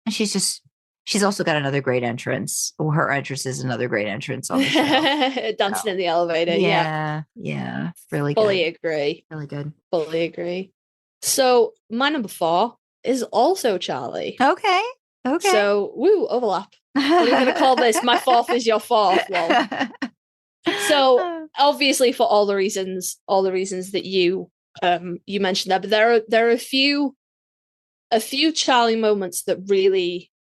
and she's also got another great entrance. Well, her entrance is another great entrance on the show. Dancing in the elevator. Yeah. Really Fully good. agree. Really good. Fully agree. So my number 4 is also Charlie. Okay. So, overlap. What are we going to call this? My 4th is your 4th. Well, so obviously for all the reasons that you mentioned there, but there are a few Charlie moments that really,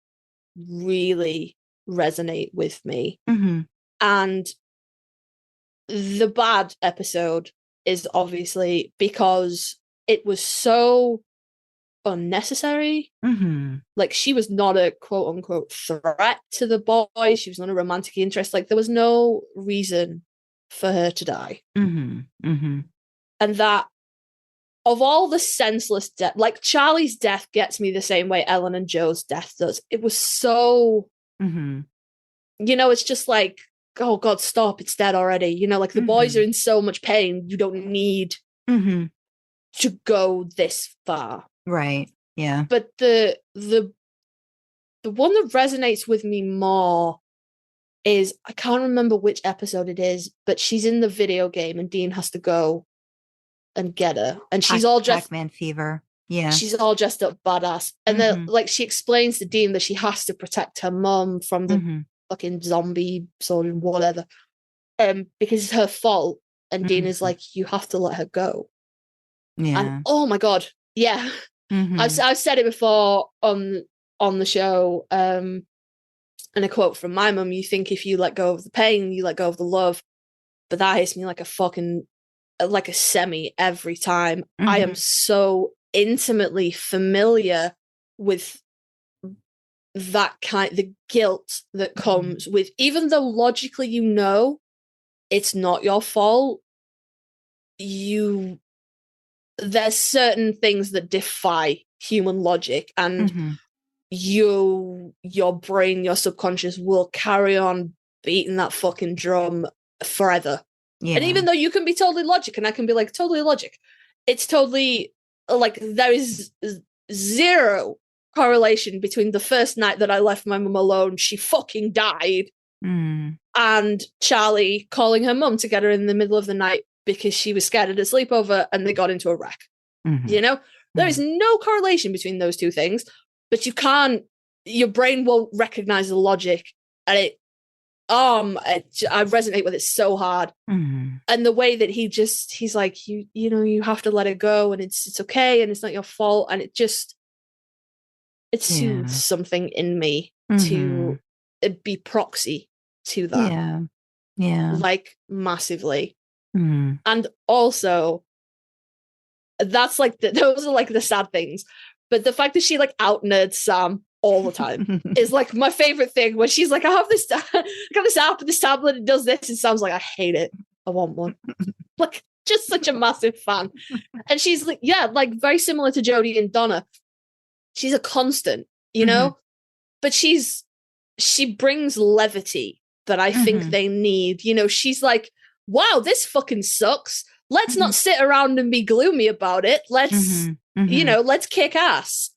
really resonate with me. And the bad episode is obviously because it was so unnecessary. Like, she was not a quote unquote threat to the boy. She was not a romantic interest. Like, there was no reason for her to die. And that, of all the senseless death, like, Charlie's death gets me the same way Ellen and Joe's death does. It was so, you know, it's just like, oh God, stop, it's dead already. You know, like, the boys are in so much pain. You don't need to go this far. Right. Yeah. But the one that resonates with me more is, I can't remember which episode it is, but she's in the video game and Dean has to go and get her. And she's all dressed Pac-Man fever. Yeah. She's all dressed up badass. And then like she explains to Dean that she has to protect her mum from the fucking zombie sort of whatever. Because it's her fault. And Dean is like, you have to let her go. Yeah. And oh my God. Yeah. I've said it before on the show. And a quote from my mum, you think if you let go of the pain, you let go of the love. But that hits me like a semi every time. I am so intimately familiar with the guilt that comes with, even though logically you know it's not your fault, there's certain things that defy human logic, and your brain, your subconscious will carry on beating that fucking drum forever. Yeah. And even though you can be totally logic, and I can be like totally logic, it's totally like there is zero correlation between the first night that I left my mum alone, she fucking died, and Charlie calling her mum to get her in the middle of the night because she was scared at a sleepover and they got into a wreck. You know, there is no correlation between those two things, but your brain won't recognize the logic, and I resonate with it so hard. And the way that he's like, you have to let it go, and it's okay, and it's not your fault, and it soothes something in me to be proxy to that. Like massively. And also that's like those are like the sad things, but the fact that she like out nerds Sam all the time is like my favorite thing, when she's like, I got this app and this tablet, it does this, and Sam's like, I hate it, I want one. Like, just such a massive fan. And she's like, yeah, like very similar to Jodie and Donna, she's a constant, you know, but she brings levity that I think they need. You know, she's like, wow, this fucking sucks, let's not sit around and be gloomy about it, let's let's kick ass.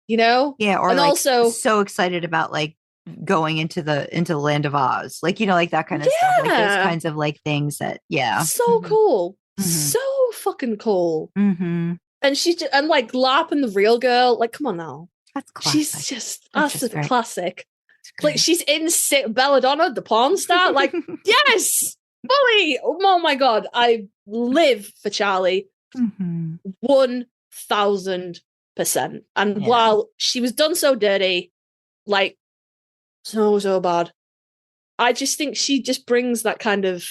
You know? Yeah, or and like also so excited about like going into the land of Oz. Like, you know, like that kind of stuff. Like those kinds of like things that so cool. So fucking cool. And she's just, and like LARP and the Real Girl, like come on now. That's classic. She's just that's a classic. Like she's in Belladonna, the porn star. Like, yes, fully. Oh my God. I live for Charlie. 1000%. And while she was done so dirty, like so bad, I just think she just brings that kind of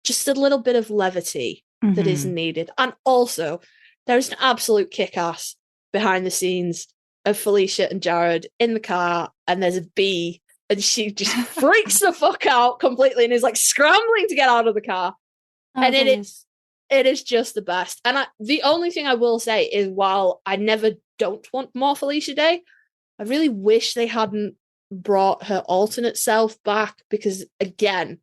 just a little bit of levity that is needed. And also there's an absolute kick-ass behind the scenes of Felicia and Jared in the car, and there's a bee, and she just freaks the fuck out completely and is like scrambling to get out of the car. And it is just the best. And the only thing I will say is, while I never don't want more Felicia Day, I really wish they hadn't brought her alternate self back, because again,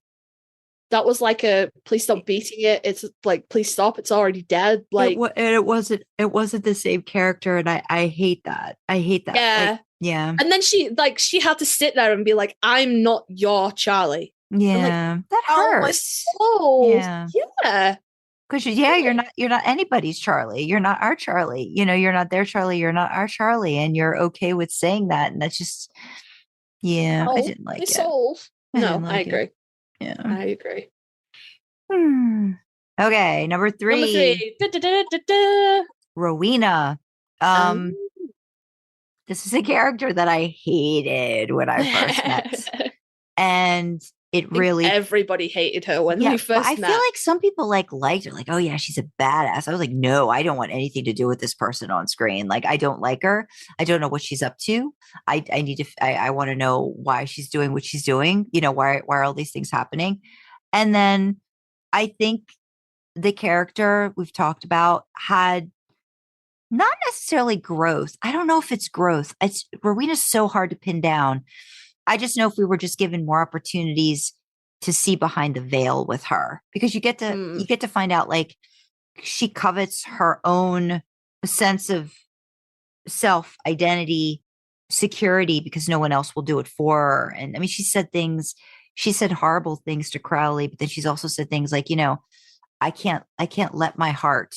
that was like a please stop beating it. It's like, please stop. It's already dead. Like it wasn't the same character, and I hate that. I hate that. Yeah. Like, yeah. And then she had to sit there and be like, I'm not your Charlie. Yeah. Like, that hurts. My soul. Yeah. Yeah. Because you're not anybody's Charlie. You're not our Charlie. You know, you're not their Charlie. You're not our Charlie, and you're okay with saying that. And that's just, I didn't like it. Soul. No, I agree. Yeah, I agree. Okay, number three. Rowena. This is a character that I hated when I first met, and it really everybody hated her when we first met. I feel like some people liked her, like, oh yeah, she's a badass. I was like, no, I don't want anything to do with this person on screen. Like, I don't like her. I don't know what she's up to. I want to know why she's doing what she's doing. You know, why are all these things happening? And then I think the character we've talked about had not necessarily growth. I don't know if it's growth. Rowena's so hard to pin down. I just know if we were just given more opportunities to see behind the veil with her, because you get to find out, like, she covets her own sense of self identity security because no one else will do it for her. And I mean, she said horrible things to Crowley, but then she's also said things like, I can't let my heart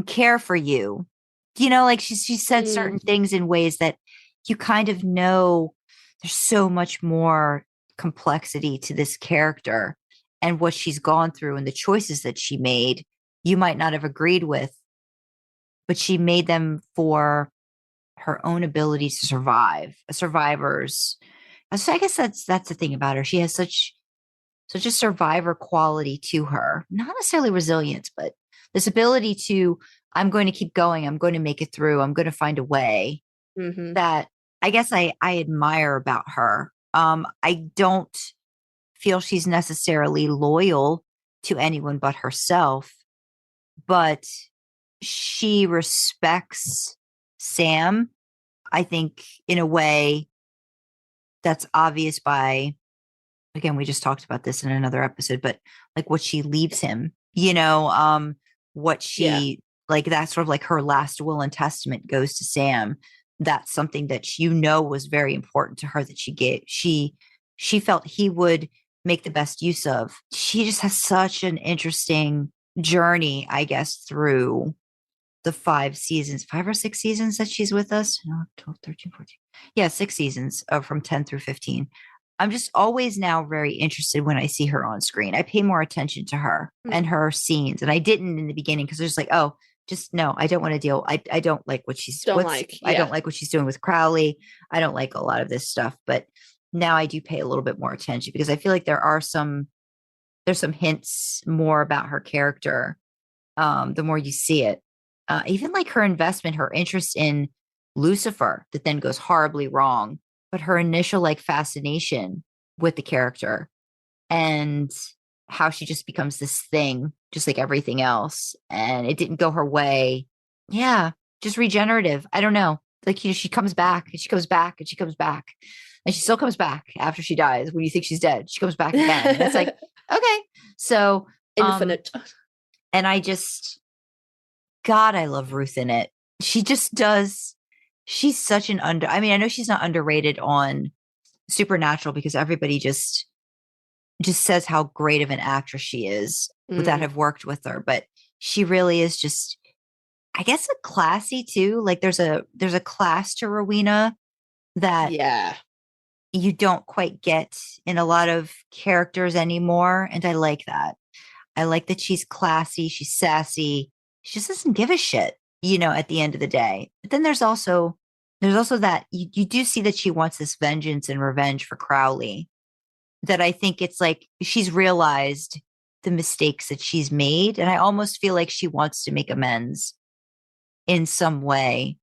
care for you. Like she said certain things in ways that you kind of know there's so much more complexity to this character and what she's gone through and the choices that she made. You might not have agreed with, but she made them for her own ability to survive, a survivor's. So I guess that's the thing about her. She has such a survivor quality to her, not necessarily resilience, but this ability to, I'm going to keep going. I'm going to make it through. I'm going to find a way that I guess I admire about her. I don't feel she's necessarily loyal to anyone but herself, but she respects Sam, I think, in a way that's obvious by, again, we just talked about this in another episode, but like what she leaves him, what she, like that's sort of like her last will and testament goes to Sam. That's something that was very important to her that she gave. She felt he would make the best use of. She just has such an interesting journey, I guess, through the 5 or 6 seasons that she's with us. No, 12, 13, 14. Yeah, 6 seasons from 10 through 15. I'm just always now very interested when I see her on screen. I pay more attention to her and her scenes. And I didn't in the beginning because I was like, oh, just no, I don't want to deal. I don't like what she's I don't like what she's doing with Crowley. I don't like a lot of this stuff. But now I do pay a little bit more attention because I feel like there's some hints more about her character the more you see it. Even like her investment, her interest in Lucifer that then goes horribly wrong, but her initial like fascination with the character and how she just becomes this thing, just like everything else. And it didn't go her way. Yeah. Just regenerative. I don't know. Like, she comes back and she comes back and she comes back and she still comes back after she dies. When you think she's dead, she comes back again. And it's like, okay. So infinite. And God, I love Ruth in it. She just does. She's such an I mean, I know she's not underrated on Supernatural because everybody just says how great of an actress she is that have worked with her. But she really is just, I guess, a classy too. Like there's a class to Rowena that you don't quite get in a lot of characters anymore. And I like that. I like that she's classy. She's sassy. She just doesn't give a shit, at the end of the day. But then there's also that you do see that she wants this vengeance and revenge for Crowley. That I think it's like she's realized the mistakes that she's made. And I almost feel like she wants to make amends in some way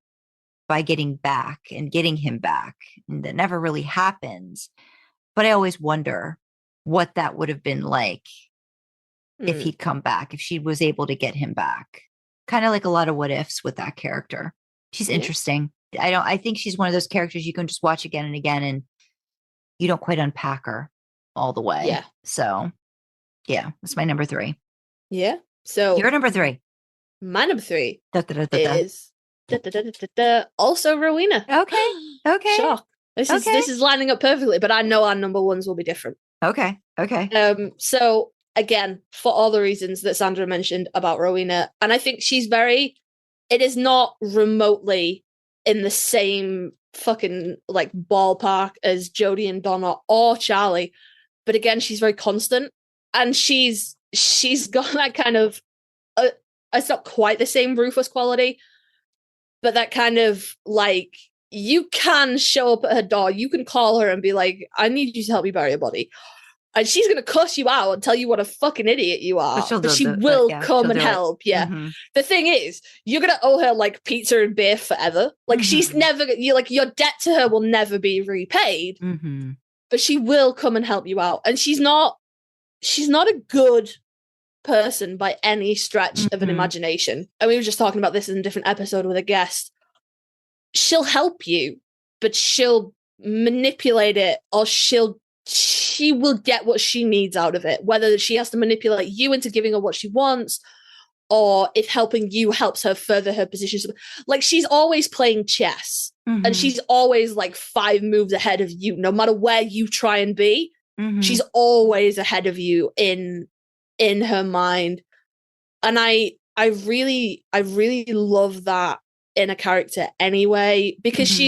by getting back and getting him back. And that never really happens. But I always wonder what that would have been like if he'd come back, if she was able to get him back. Kind of like a lot of what ifs with that character. She's interesting. I think she's one of those characters you can just watch again and again and you don't quite unpack her all the way. Yeah. So yeah, that's my number 3. Yeah. So your number 3. My number 3 is also Rowena. Okay. Shock. This is lining up perfectly, but I know our number 1s will be different. Okay. So again, for all the reasons that Sandra mentioned about Rowena, and I think it is not remotely in the same fucking like ballpark as Jodie and Donna or Charlie, but again, she's very constant, and she's got that kind of it's not quite the same Rufus quality, but that kind of like, you can show up at her door, you can call her and be like, I need you to help me bury a body. And she's going to cuss you out and tell you what a fucking idiot you are. But she will come and help. Yeah. Mm-hmm. The thing is, you're going to owe her like pizza and beer forever. Like she's never, your debt to her will never be repaid. Mm-hmm. But she will come and help you out. And she's not a good person by any stretch of an imagination. And we were just talking about this in a different episode with a guest. She'll help you, but she'll manipulate it, or she will get what she needs out of it, whether she has to manipulate you into giving her what she wants, or if helping you helps her further her positions. Like, she's always playing chess, and she's always like 5 moves ahead of you, no matter where you try and be. She's always ahead of you in her mind. And I really love that in a character anyway, because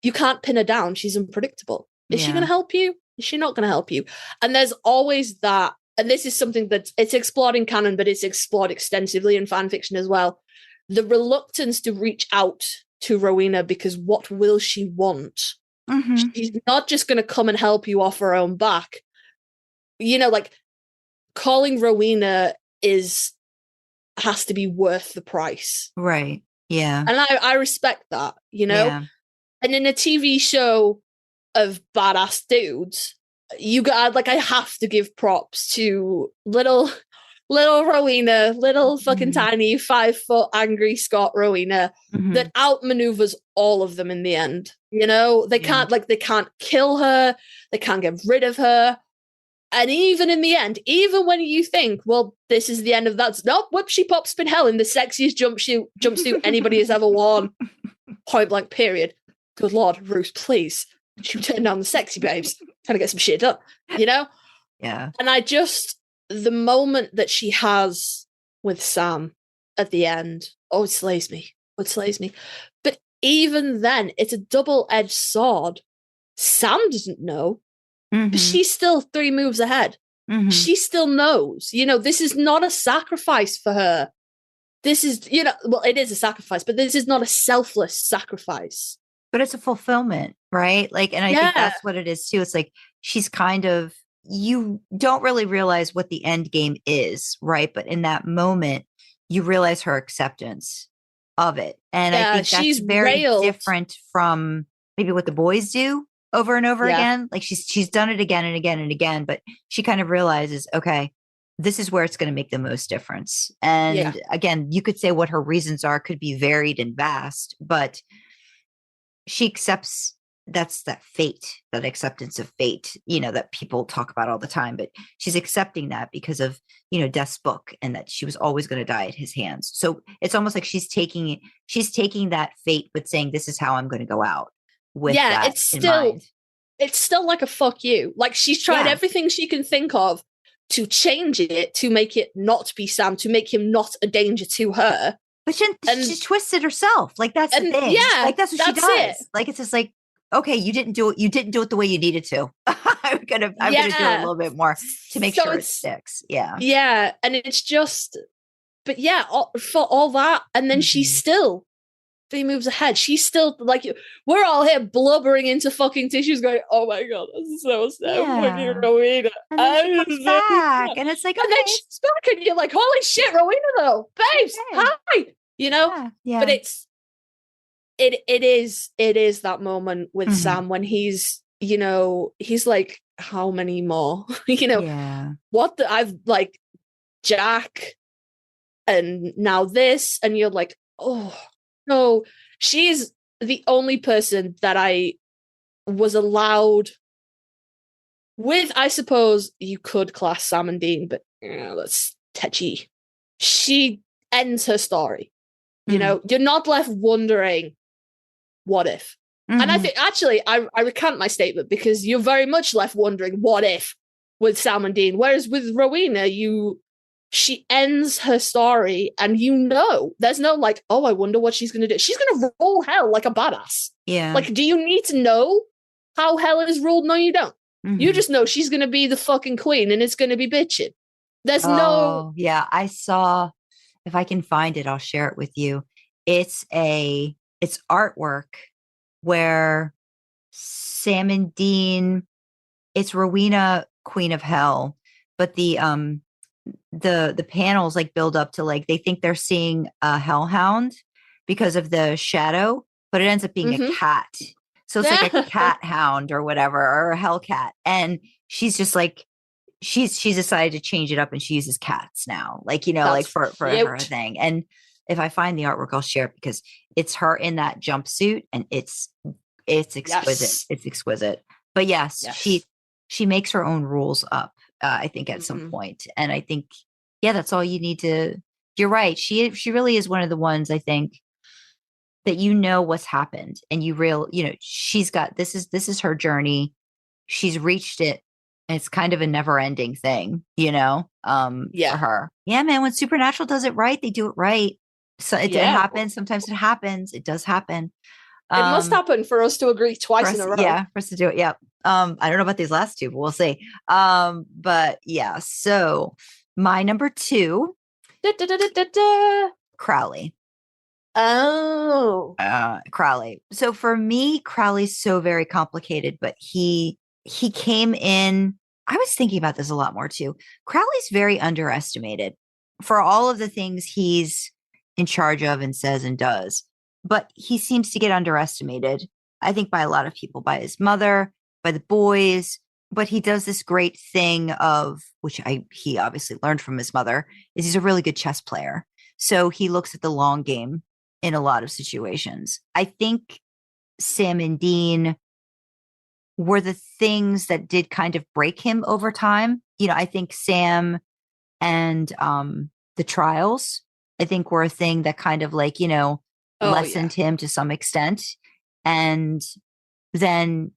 you can't pin her down. She's unpredictable. Is she going to help you? Is she not going to help you? And there's always that. And this is something that it's explored in canon, but it's explored extensively in fan fiction as well. The reluctance to reach out to Rowena, because what will she want? She's not just going to come and help you off her own back. You know, like, calling Rowena has to be worth the price. Right. Yeah. And I respect that, you know? Yeah. And in a TV show of badass dudes, I have to give props to little Rowena, little fucking tiny 5 foot angry Scott Rowena that outmaneuvers all of them in the end. You know, they can't kill her, they can't get rid of her. And even in the end, even when you think, well, this is the end of that, nope, whoop, she pops up in hell in the sexiest jumpsuit anybody has ever worn. Point blank, period. Good Lord, Ruth, please. You turn down the sexy babes. Trying to get some shit done, you know? Yeah. And the moment that she has with Sam at the end, it slays me. It slays me. But even then, it's a double-edged sword. Sam doesn't know. But she's still 3 moves ahead. She still knows. You know, this is not a sacrifice for her. This is, you know, well, it is a sacrifice, but this is not a selfless sacrifice. But it's a fulfillment, right? Like, and I think that's what it is too. It's like, she's kind of, you don't really realize what the end game is, right? But in that moment, you realize her acceptance of it. And I think that's very different from maybe what the boys do over and over again. Like, she's done it again and again and again, but she kind of realizes, okay, this is where it's going to make the most difference. And again, you could say what her reasons are could be varied and vast, but she accepts that fate, that acceptance of fate, you know, that people talk about all the time, but she's accepting that because of, you know, Death's book, and that she was always going to die at his hands. So it's almost like she's taking that fate, but saying, this is how I'm going to go out. With that it's still like a fuck you. Like, she's tried everything she can think of to change it, to make it not be Sam, to make him not a danger to her. But she twisted herself. Like, that's the thing. Yeah, like, that's what she does. Like, it's just like, okay, you didn't do it the way you needed to. I'm gonna do it a little bit more to make sure it sticks. Yeah. Yeah. And it's just, but for all that, and then she's still 3 moves ahead. She's still like, we're all here blubbering into fucking tissues going, oh my God, that's so sad. Fucking Rowena. And then she comes back. And it's like, and then she's back, and you're like, holy shit, Rowena though. Babes, hi. You know? Yeah. But it is that moment with Sam when he's, you know, he's like, how many more? You know, I've like Jack and now this, and you're like, oh no, she's the only person that I was allowed with. I suppose you could class Sam and Dean, but that's touchy. She ends her story. You know, you're not left wondering, what if? And I think, actually, I recant my statement, because you're very much left wondering, what if, with Sam and Dean. Whereas with Rowena, she ends her story, and you know, there's no like, oh, I wonder what she's going to do. She's going to roll hell like a badass. Yeah. Like, do you need to know how hell is ruled? No, you don't. You just know she's going to be the fucking queen, and it's going to be bitching. There's no. Yeah, I saw. If I can find it, I'll share it with you. It's artwork where Sam and Dean, it's Rowena, Queen of Hell, but the panels like build up to like, they think they're seeing a hellhound because of the shadow, but it ends up being a cat. So it's like a cat hound or whatever, or a hell cat. And she's just like, she's decided to change it up, and she uses cats now, like, you know, that's like for her thing. And if I find the artwork, I'll share it, because it's her in that jumpsuit, and it's exquisite. Yes. It's exquisite. But yes, she makes her own rules up, I think, at some point. And I think, that's all you need to You're right. She really is one of the ones, I think, that what's happened, and she's got this is her journey. She's reached it. And it's kind of a never ending thing, for her. Yeah, man. When Supernatural does it right, they do it right. So it happens. Sometimes it happens. It does happen. It must happen for us to agree twice in a row. Yeah, for us to do it. Yep. I don't know about these last two, but we'll see. But yeah, so my number 2, Crowley. Oh. Crowley. So for me, Crowley's so very complicated, but he came in. I was thinking about this a lot more too. Crowley's very underestimated for all of the things he's in charge of and says and does, but he seems to get underestimated, I think, by a lot of people, by his mother, by the boys. But he does this great thing of, he obviously learned from his mother, is he's a really good chess player. So he looks at the long game in a lot of situations. I think Sam and Dean were the things that did kind of break him over time. I think Sam and the trials, I think, were a thing that kind of lessened him to some extent. And then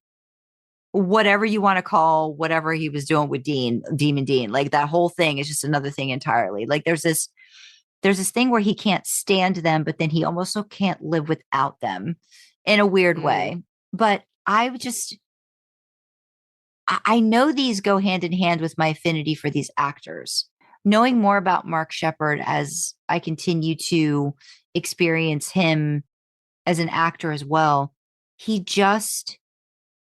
whatever you want to call whatever he was doing with Demon Dean, like that whole thing is just another thing entirely. Like there's this thing where he can't stand them, but then he almost can't live without them in a weird way. But I know these go hand in hand with my affinity for these actors. Knowing more about Mark Sheppard as I continue to experience him as an actor as well, he just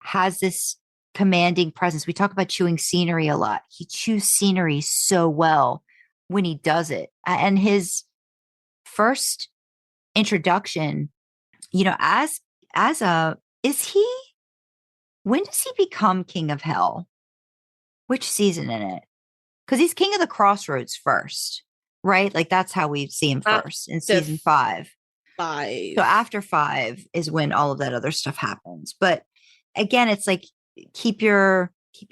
has this commanding presence. We talk about chewing scenery a lot. He chews scenery so well when he does it. And his first introduction, as when does he become King of Hell? Which season in it? Because he's King of the Crossroads first, right? Like that's how we see him first in season 5. So after 5 is when all of that other stuff happens. But again, it's like keep your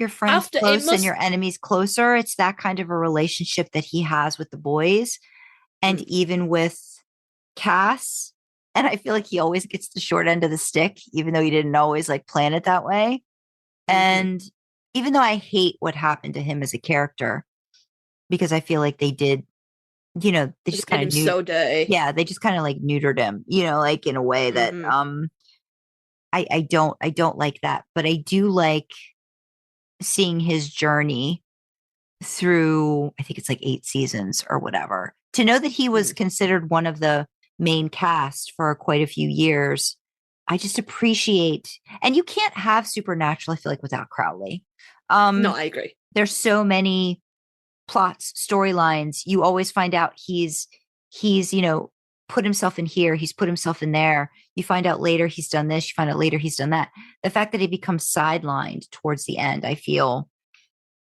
friends close and your enemies closer. It's that kind of a relationship that he has with the boys, and even with Cass. And I feel like he always gets the short end of the stick, even though he didn't always plan it that way. And even though I hate what happened to him as a character, because I feel like they did, they just kind of so dirty. Yeah, they just kind of neutered him, in a way that I don't like that. But I do like seeing his journey through, I think it's 8 seasons or whatever. To know that he was considered one of the main cast for quite a few years, I just appreciate. And you can't have Supernatural, I feel like, without Crowley. No, I agree. There's so many plots, storylines. You always find out he's put himself in here, he's put himself in there. You find out later he's done this, you find out later he's done that. The fact that he becomes sidelined towards the end, I feel,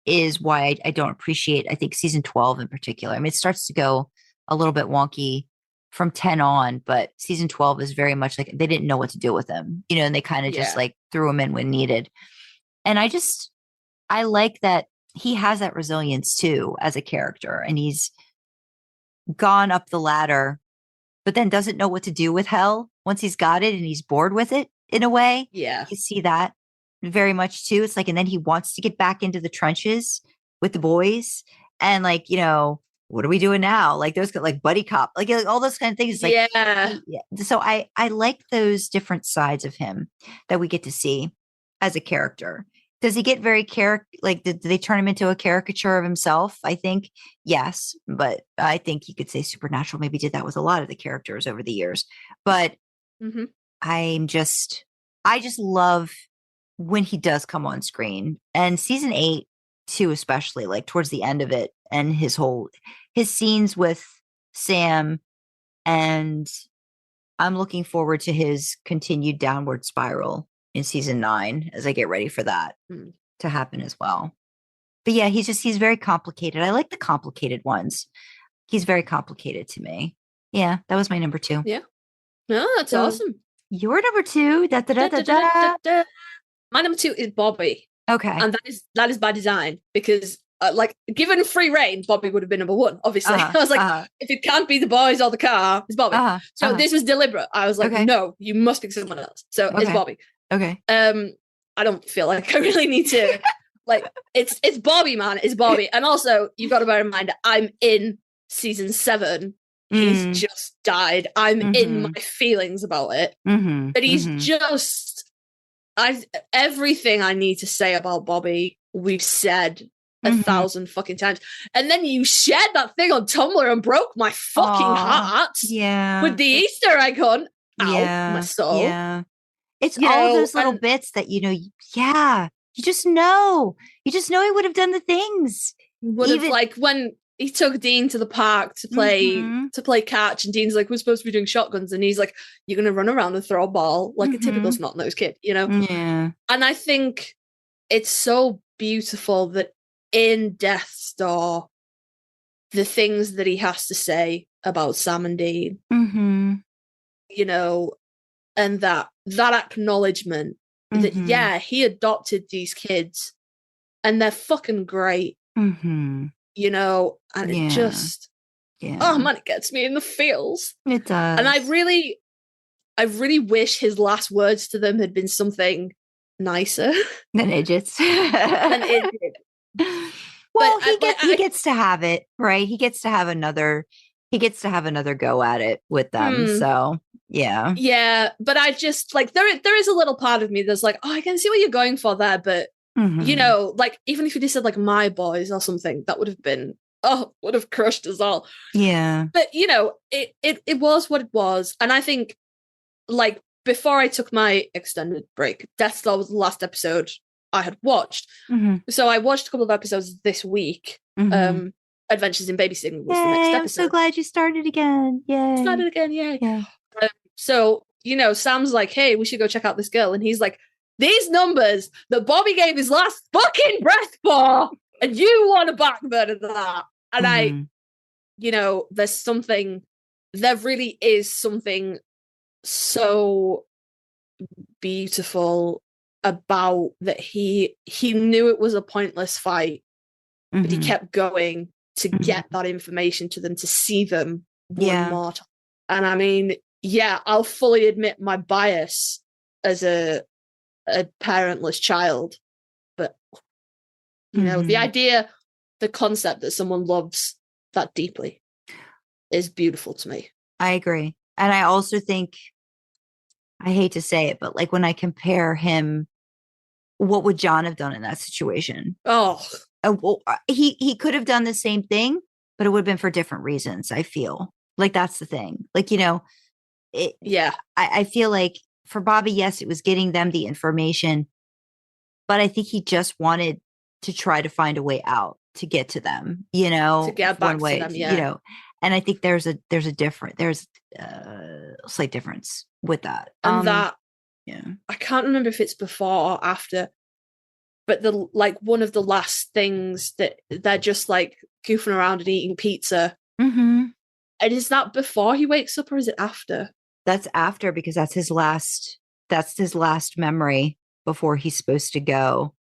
is why I don't appreciate, I think, season 12 in particular. I mean, it starts to go a little bit wonky from 10 on, but season 12 is very much they didn't know what to do with him, and they kind of just threw him in when needed. And I like that he has that resilience too as a character, and he's gone up the ladder, but then doesn't know what to do with hell once he's got it, and he's bored with it in a way. Yeah. You see that very much too. It's and then he wants to get back into the trenches with the boys, and what are we doing now? Those buddy cop, all those kind of things. So I like those different sides of him that we get to see as a character. Does he get very did they turn him into a caricature of himself? I think yes, but I think you could say Supernatural maybe did that with a lot of the characters over the years. But I just love when he does come on screen, and season 8 too, especially towards the end of it, and his scenes with Sam, and I'm looking forward to his continued downward spiral in season 9 as I get ready for that to happen as well. But yeah, he's very complicated. I like the complicated ones. He's very complicated to me. Yeah, that was my number 2. Yeah. No, that's awesome. Your number 2. My number 2 is Bobby. Okay. And that is by design, because like, given free reign, Bobby would have been number one, obviously. I was like, if it can't be the boys or the car, it's Bobby. So this was deliberate. I was like, no, you must pick someone else. So it's Bobby. Okay. I don't feel like I really need to, like, it's Bobby, man. It's Bobby. And also, you've got to bear in mind, I'm in season 7. He's just died. I'm in my feelings about it. But he's just, everything I need to say about Bobby, we've said 1,000 fucking times. And then you shared that thing on Tumblr and broke my fucking heart. Yeah. With the Easter egg hunt. Ow, my soul. Yeah. It's all those little bits that, you just know. You just know he would have done the things. Would have, like, when he took Dean to the park to play catch, and Dean's like, we're supposed to be doing shotguns, and he's like, you're gonna run around and throw a ball like a typical snot-nosed kid, Yeah. And I think it's so beautiful that in Death's Door, the things that he has to say about Sam and Dean, and that acknowledgement that he adopted these kids and they're fucking great, and it just oh man, it gets me in the feels. It does. And I really wish his last words to them had been something nicer than idiots. Well, he gets to have it, right? He gets to have another go at it with them. So yeah, but I just, like, there is a little part of me that's like, oh, I can see what you're going for there, but like, even if you just said, like, my boys or something, that would have crushed us all. Yeah. But it was what it was. And I think, like, before I took my extended break, Death Star was the last episode I had watched. So I watched a couple of episodes this week. Adventures in Babysitting was the next episode. I'm so glad you started again. Yay. Started again, yeah. So, Sam's like, hey, we should go check out this girl. And he's like, these numbers that Bobby gave his last fucking breath for, and you want to backburner that. And there really is something so beautiful about that. He knew it was a pointless fight, but he kept going to get that information to them, to see them one more time. And I mean, I'll fully admit my bias as a parentless child, but the concept that someone loves that deeply is beautiful to me. I agree. And I also think, I hate to say it, but, like, when I compare him, what would John have done in that situation? He could have done the same thing, but it would have been for different reasons. I feel like that's the thing. Like, I feel like for Bobby, yes, it was getting them the information, but I think he just wanted to try to find a way out to get to them, to get back to them, and I think there's a slight difference with that. And I can't remember if it's before or after, but one of the last things that they're just, like, goofing around and eating pizza. And is that before he wakes up, or is it after? That's after, because that's his last memory before he's supposed to go.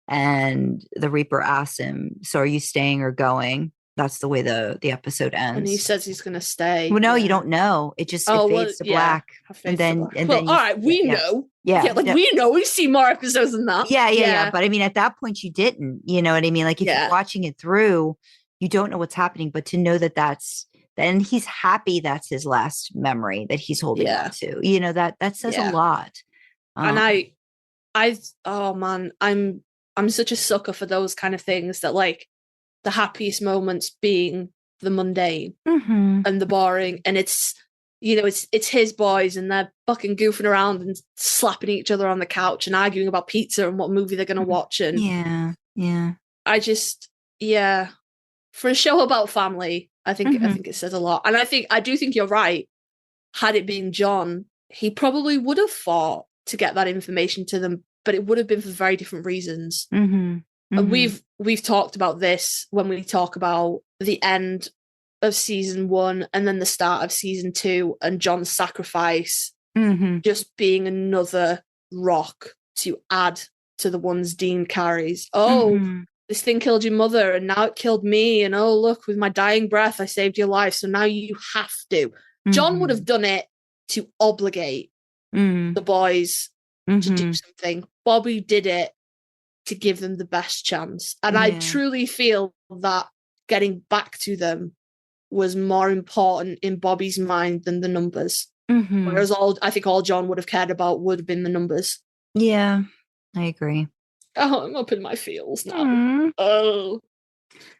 And the Reaper asks him, so are you staying or going? That's the way the episode ends. And he says he's going to stay. Well, no, you don't know. It just fades to black. And then all right, we know. Yeah, we know. We've seen more episodes than that. Yeah. But I mean, at that point, you didn't. You know what I mean? Like, if you're watching it through, you don't know what's happening. But to know then he's happy that's his last memory that he's holding on to. That says a lot. And oh man, I'm such a sucker for those kind of things, that, like, the happiest moments being the mundane and the boring, and it's his boys, and they're fucking goofing around and slapping each other on the couch and arguing about pizza and what movie they're going to watch. And I just for a show about family, I think it says a lot. And I do think you're right. Had it been John, he probably would have fought to get that information to them, but it would have been for very different reasons. And we've talked about this when we talk about the end of season 1 and then the start of season 2, and John's sacrifice just being another rock to add to the ones Dean carries. The this thing killed your mother and now it killed me. And oh, look, with my dying breath, I saved your life. So now you have to. Mm-hmm. John would have done it to obligate the boys to do something. Bobby did it to give them the best chance. And I truly feel that getting back to them was more important in Bobby's mind than the numbers. Whereas I think all John would have cared about would have been the numbers. Yeah, I agree. Oh, I'm up in my feels now. Oh.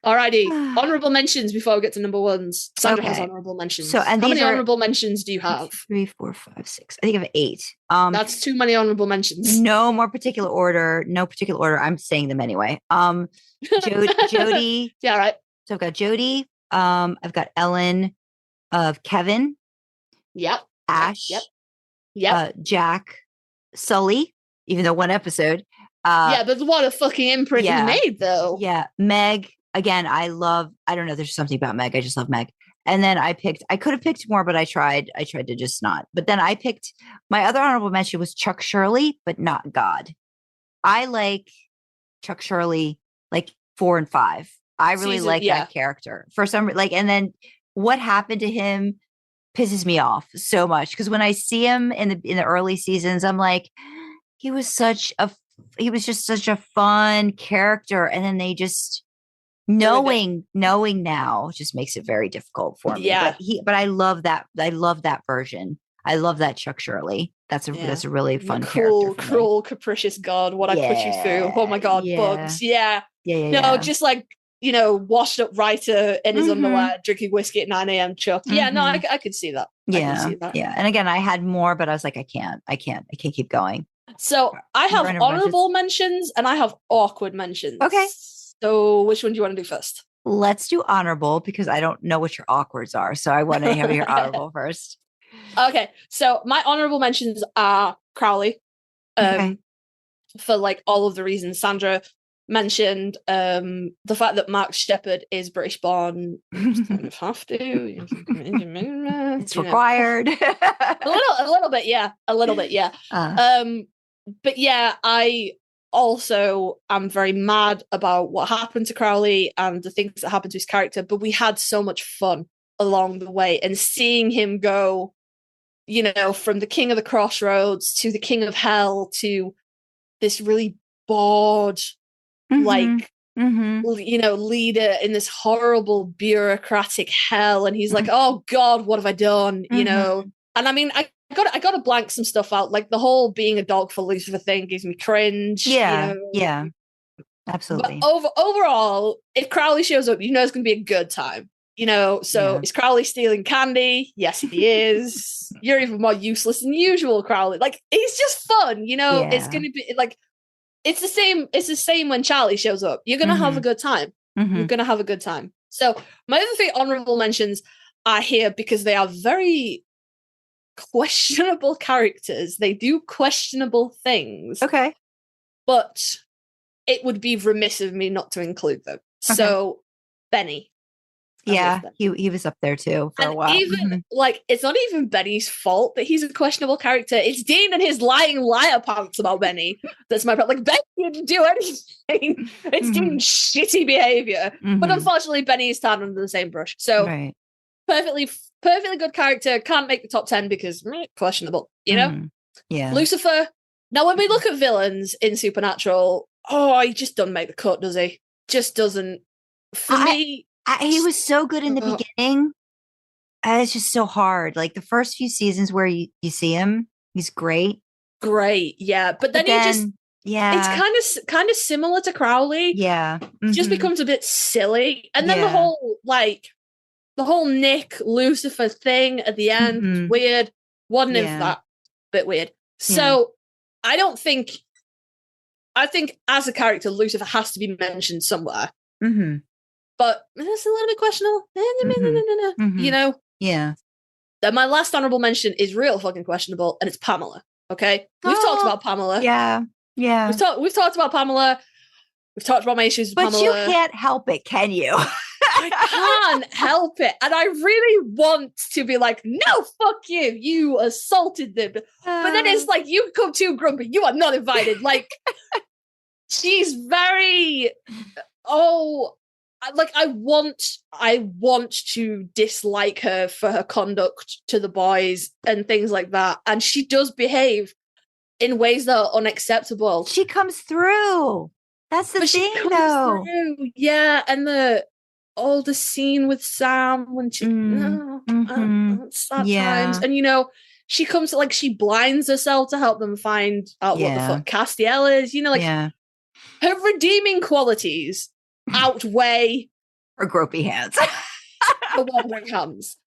Alrighty. Honorable mentions before we get to number ones. Sandra has honorable mentions. So, and how many honorable mentions do you have? 3, 4, 5, 6. I think I have 8. That's too many honorable mentions. No particular order. I'm saying them anyway. Jody. Yeah, right. So I've got Jody. I've got Ellen, Kevin. Yep. Ash. Yep. Jack. Sully. Even though one episode. Yeah, but what a fucking imprint he made, though. Yeah. Meg. Again, I don't know. There's something about Meg. I just love Meg. And then I could have picked more, but I tried to just not. But then I picked, my other honorable mention was Chuck Shirley, but not God. I like Chuck Shirley, like 4 and 5. I really like that character for some, like, and then what happened to him pisses me off so much. Because when I see him in the early seasons, I'm like, he was just such a fun character. And then they just, knowing now just makes it very difficult for me. Yeah. But I love that. I love that version. I love that Chuck Shirley. That's a really fun character. Cruel, capricious God. What I put you through. Oh my God, bugs. Yeah. No, just like, washed up writer in his underwear, drinking whiskey at 9 a.m. Chuck. Yeah, no, I could see that. Yeah. Yeah. And again, I had more, but I was like, I can't keep going. So I have honorable mentions and I have awkward mentions. Okay. So which one do you want to do first? Let's do honorable because I don't know what your awkwards are. So I want to have your honorable first. Okay. So my honorable mentions are Crowley. For like all of the reasons Sandra mentioned. The fact that Mark Sheppard is British born. You kind of have to. It's required. A little bit, yeah. But yeah, I also am very mad about what happened to Crowley and the things that happened to his character, but we had so much fun along the way, and seeing him go, from the king of the crossroads to the king of hell to this really bored, leader in this horrible bureaucratic hell. And he's like, oh God, what have I done? And I mean, I got to blank some stuff out. Like the whole being a dog for Lucifer thing gives me cringe. Yeah. Absolutely. But overall, if Crowley shows up, it's going to be a good time. Is Crowley stealing candy? Yes, he is. You're even more useless than usual, Crowley. Like, he's just fun, It's going to be like, it's the same when Charlie shows up. You're going to have a good time. You're going to have a good time. So my other 3 honorable mentions are here because they are very questionable characters. They do questionable things. Okay. But it would be remiss of me not to include them. Okay. So Benny. Yeah, he was up there too for a while. Even it's not even Benny's fault that he's a questionable character. It's Dean and his lying liar pants about Benny. That's my problem. Like, Benny didn't do anything. It's Dean's shitty behavior. But unfortunately, Benny is tarred under the same brush. So perfectly good character. Can't make the top 10 because questionable. Yeah. Lucifer. Now, when we look at villains in Supernatural, he just doesn't make the cut, does he? Just doesn't. For me. He was so good in the beginning. It's just so hard. Like the first few seasons where you see him, he's great. Yeah. But then it's kind of similar to Crowley. Yeah. Just becomes a bit silly. And then the whole Nick Lucifer thing at the end, weird. Wasn't it that bit weird? So I think as a character, Lucifer has to be mentioned somewhere. But it's a little bit questionable. Yeah. Then my last honorable mention is real fucking questionable, and it's Pamela. Okay? We've talked about Pamela. Yeah. We've talked about Pamela. We've talked about my issues with Pamela. But you can't help it, can you? I can't help it. And I really want to be like, no, fuck you. You assaulted them. But then it's like, you come too grumpy. You are not invited. Like, she's very I want to dislike her for her conduct to the boys and things like that. And she does behave in ways that are unacceptable. She comes through. That's the thing, though. Yeah, and the scene with Sam when she times, and she comes she blinds herself to help them find out what the fuck Castiel is. Her redeeming qualities outweigh her gropey hands. the wandering hands.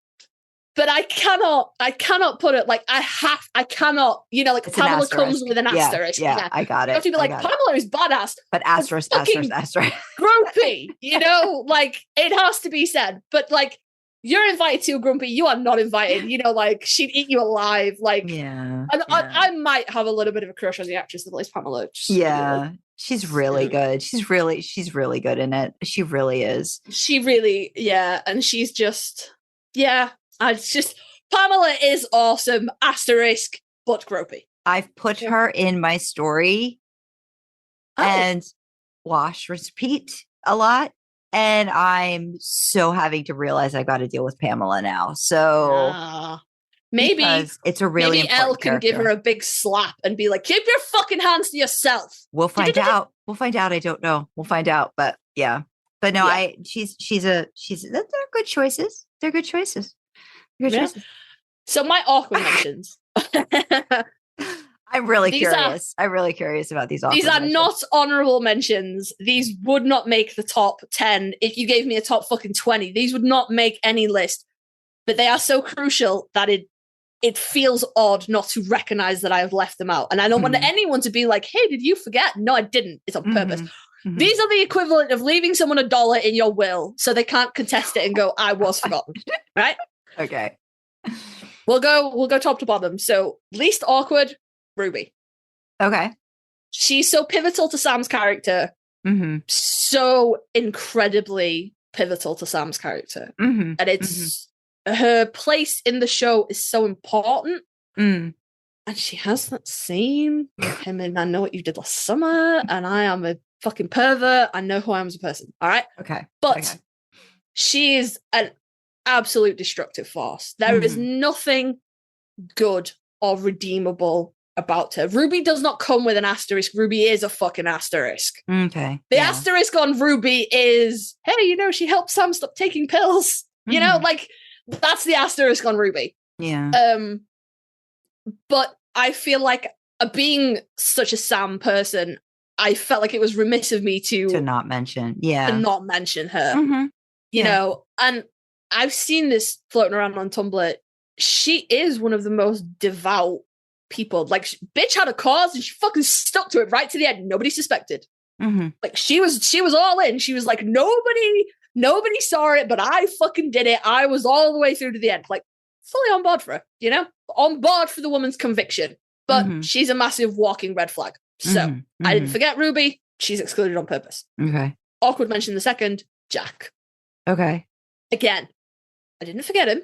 But I cannot put it I cannot, it's Pamela comes with an asterisk. Yeah, I got it. You have to be Pamela is badass. But asterisk. Grumpy, it has to be said. But you're invited to a Grumpy, you are not invited. She'd eat you alive. I might have a little bit of a crush on the actress that plays Pamela. She's really good. She's really good in it. She really is. She really, and she's just, Pamela is awesome. Asterisk, but gropey. I've put her in my story and wash, repeat a lot. And I'm so having to realize I got to deal with Pamela now. So maybe it's a really important Elle can give her a big slap and be like, keep your fucking hands to yourself. We'll find out. I don't know. We'll find out. But yeah. But no, they're good choices. They're good choices. So my awkward mentions. I'm really curious. I'm really curious about these awkward mentions. Not honorable mentions. These would not make the top 10. If you gave me a top fucking 20, these would not make any list. But they are so crucial that it feels odd not to recognize that I have left them out. And I don't want anyone to be like, hey, did you forget? No, I didn't. It's on purpose. Mm-hmm. These are the equivalent of leaving someone $1 in your will so they can't contest it and go, I was forgotten. Right? Okay. We'll go top to bottom. So least awkward, Ruby. Okay. She's so pivotal to Sam's character. Mm-hmm. So incredibly pivotal to Sam's character. Mm-hmm. And it's her place in the show is so important. Mm. And she has that scene with him in I Know What You Did Last Summer, and I am a fucking pervert. I know who I am as a person. All right? Okay. But she is an absolute destructive force. There is nothing good or redeemable about her. Ruby does not come with an asterisk. Ruby is a fucking asterisk. Okay. The asterisk on Ruby is, hey, she helped Sam stop taking pills. That's the asterisk on Ruby. Yeah. But I feel like being such a Sam person, I felt like it was remiss of me to not mention. To not mention her. Mm-hmm. You know, and I've seen this floating around on Tumblr. She is one of the most devout people. Bitch had a cause and she fucking stuck to it right to the end. Nobody suspected. Mm-hmm. She was all in. She was like, nobody saw it, but I fucking did it. I was all the way through to the end. Fully on board for her, on board for the woman's conviction. But she's a massive walking red flag. So I didn't forget Ruby. She's excluded on purpose. Okay. Awkward mention the second, Jack. Okay. Again, I didn't forget him.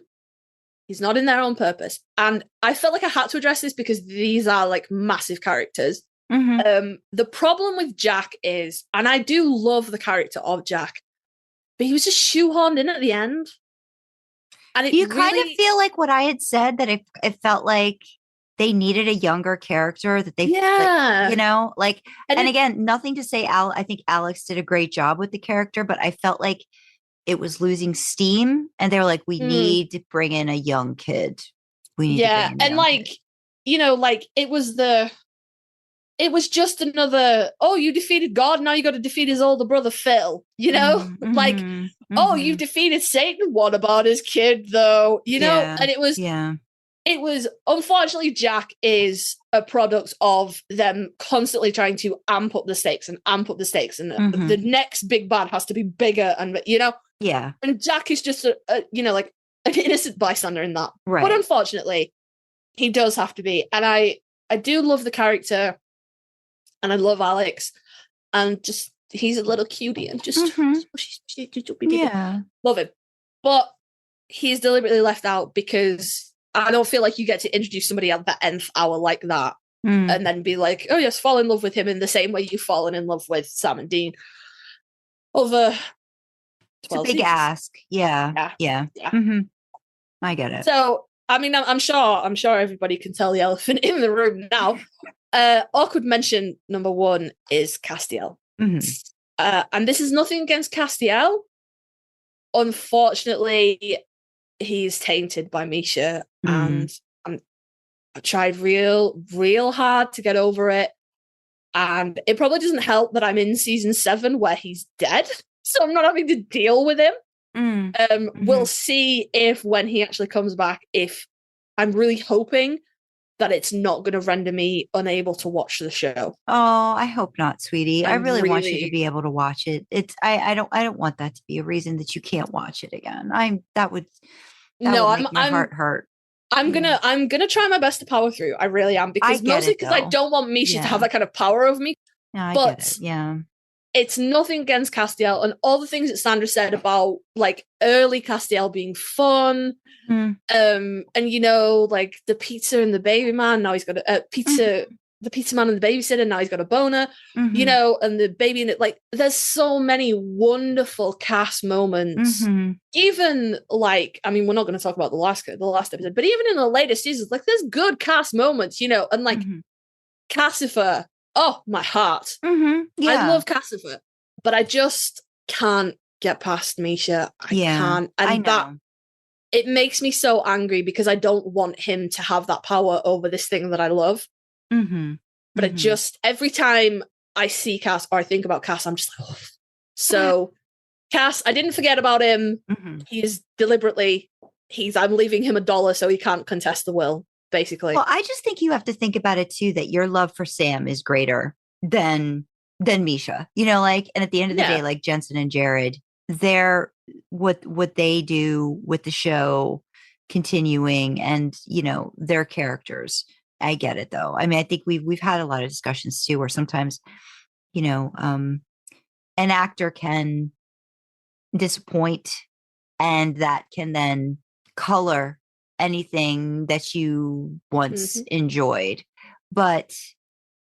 He's not in there on purpose. And I felt like I had to address this because these are massive characters. Mm-hmm. The problem with Jack is, and I do love the character of Jack, but he was just shoehorned in at the end. And you kind of feel like what I had said, that it felt like they needed a younger character, that they, and again, nothing to say, I think Alex did a great job with the character, but I felt like it was losing steam and they were like, we need to bring in a young kid. It was just another, you defeated God, now you got to defeat his older brother Phil, you defeated Satan, what about his kid though, and it was unfortunately, Jack is a product of them constantly trying to amp up the stakes and the next big bad has to be bigger and and Jack is just an innocent bystander in that, right? But unfortunately he does have to be, and I do love the character. And I love Alex, and just he's a little cutie and just love him. But he's deliberately left out because I don't feel like you get to introduce somebody at the nth hour like that and then be like, oh yes, fall in love with him in the same way you've fallen in love with Sam and Dean. over It's a 12 big seasons. ask. Yeah. Mm-hmm. I get it. So, I mean, I'm sure everybody can tell the elephant in the room now. Awkward mention number one is Castiel. And this is nothing against Castiel. Unfortunately, he's tainted by Misha, and I tried real hard to get over it. And it probably doesn't help that I'm in season 7 where he's dead, so I'm not having to deal with him. We'll see if when he actually comes back, if I'm really hoping that it's not going to render me unable to watch the show. Oh, I hope not, sweetie. I really want you to be able to watch it. I don't want that to be a reason that you can't watch it again. That would make my heart hurt. I'm gonna try my best to power through. I really am, because mostly because I don't want Misha to have that kind of power over me. No, I get it. Yeah. It's nothing against Castiel, and all the things that Sandra said about like early Castiel being fun, and like the pizza and the baby man. Now he's got a pizza. The pizza man and the babysitter. Now he's got a boner. And the baby in it. Like, there's so many wonderful cast moments. Even like, I mean, we're not going to talk about the last episode, but even in the later seasons, like, there's good cast moments, and like Cassifer. Oh, my heart. I love Cassifer, but I just can't get past Misha. I can't. And that, it makes me so angry, because I don't want him to have that power over this thing that I love. But it just, every time I see Cass or I think about Cass, I'm just like, oh. So Cass, I didn't forget about him. He's deliberately, I'm leaving him $1 so he can't contest the will, basically. Well, I just think you have to think about it too, that your love for Sam is greater than Misha, like, and at the end of the day, like Jensen and Jared, they're what they do with the show continuing, and their characters. I get it though. I mean, I think we've had a lot of discussions too, where sometimes, an actor can disappoint, and that can then color anything that you once enjoyed. But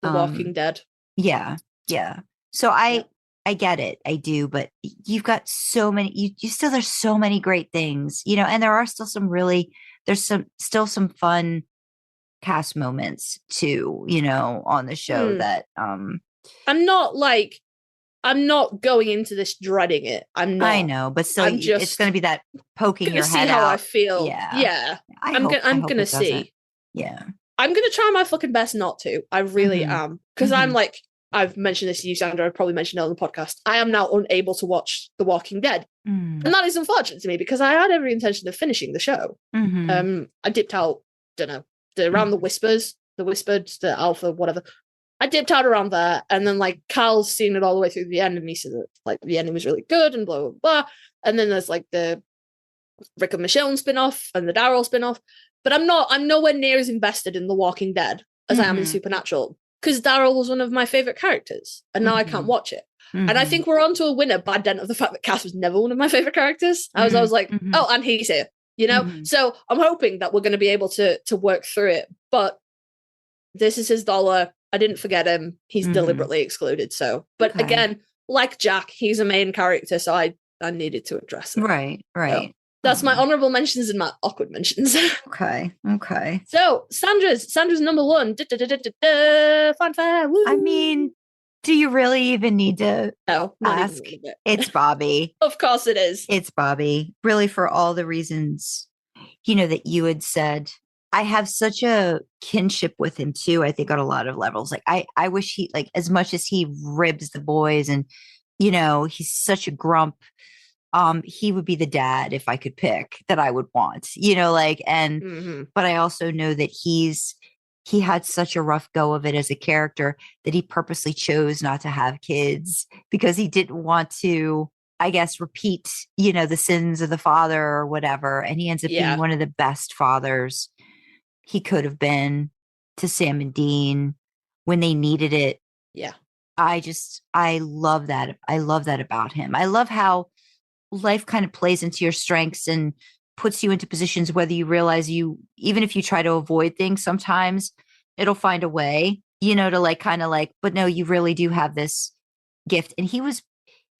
The Walking Dead. Yeah. So I get it. I do, but you've got so many, there's so many great things, and there are still still some fun cast moments too, on the show that I'm not going into this dreading it. I'm not. I know, but still, it's going to be that poking your head out. See how I feel. Yeah. I'm gonna see. Yeah. I'm gonna try my fucking best not to. I really am, because I'm like, I've mentioned this to you, Sandra. I've probably mentioned it on the podcast. I am now unable to watch The Walking Dead, and that is unfortunate to me, because I had every intention of finishing the show. I dipped out. Don't know. Around the whispered, the alpha, whatever. I dipped out around there, and then like Carl's seen it all the way through the end, and he said that like the ending was really good and blah blah blah. And then there's like the Rick and Michonne spin-off and the Daryl spin-off. But I'm nowhere near as invested in The Walking Dead as I am in Supernatural, because Daryl was one of my favorite characters, and now I can't watch it. And I think we're on to a winner by dint of the fact that Cass was never one of my favorite characters. I was like, oh, and he's here. So I'm hoping that we're going to be able to work through it, but this is his $1. I didn't forget him. He's deliberately excluded. So, but again, like Jack, he's a main character, so I needed to address it. Right. So that's my honorable mentions and my awkward mentions. Okay. So Sandra's number one. Fanfare. Woo. I mean, do you really even need to ask? It's Bobby. Of course it is. It's Bobby. Really, for all the reasons, that you had said. I have such a kinship with him too, I think, on a lot of levels. Like, I wish he, like, as much as he ribs the boys and, he's such a grump, he would be the dad, if I could pick, that I would want, but I also know that he had such a rough go of it as a character that he purposely chose not to have kids because he didn't want to, I guess, repeat, the sins of the father or whatever. And he ends up being one of the best fathers he could have been to Sam and Dean when they needed it. Yeah. I love that. I love that about him. I love how life kind of plays into your strengths and puts you into positions, whether you realize even if you try to avoid things, sometimes it'll find a way, to like, kind of like, but no, you really do have this gift. And he was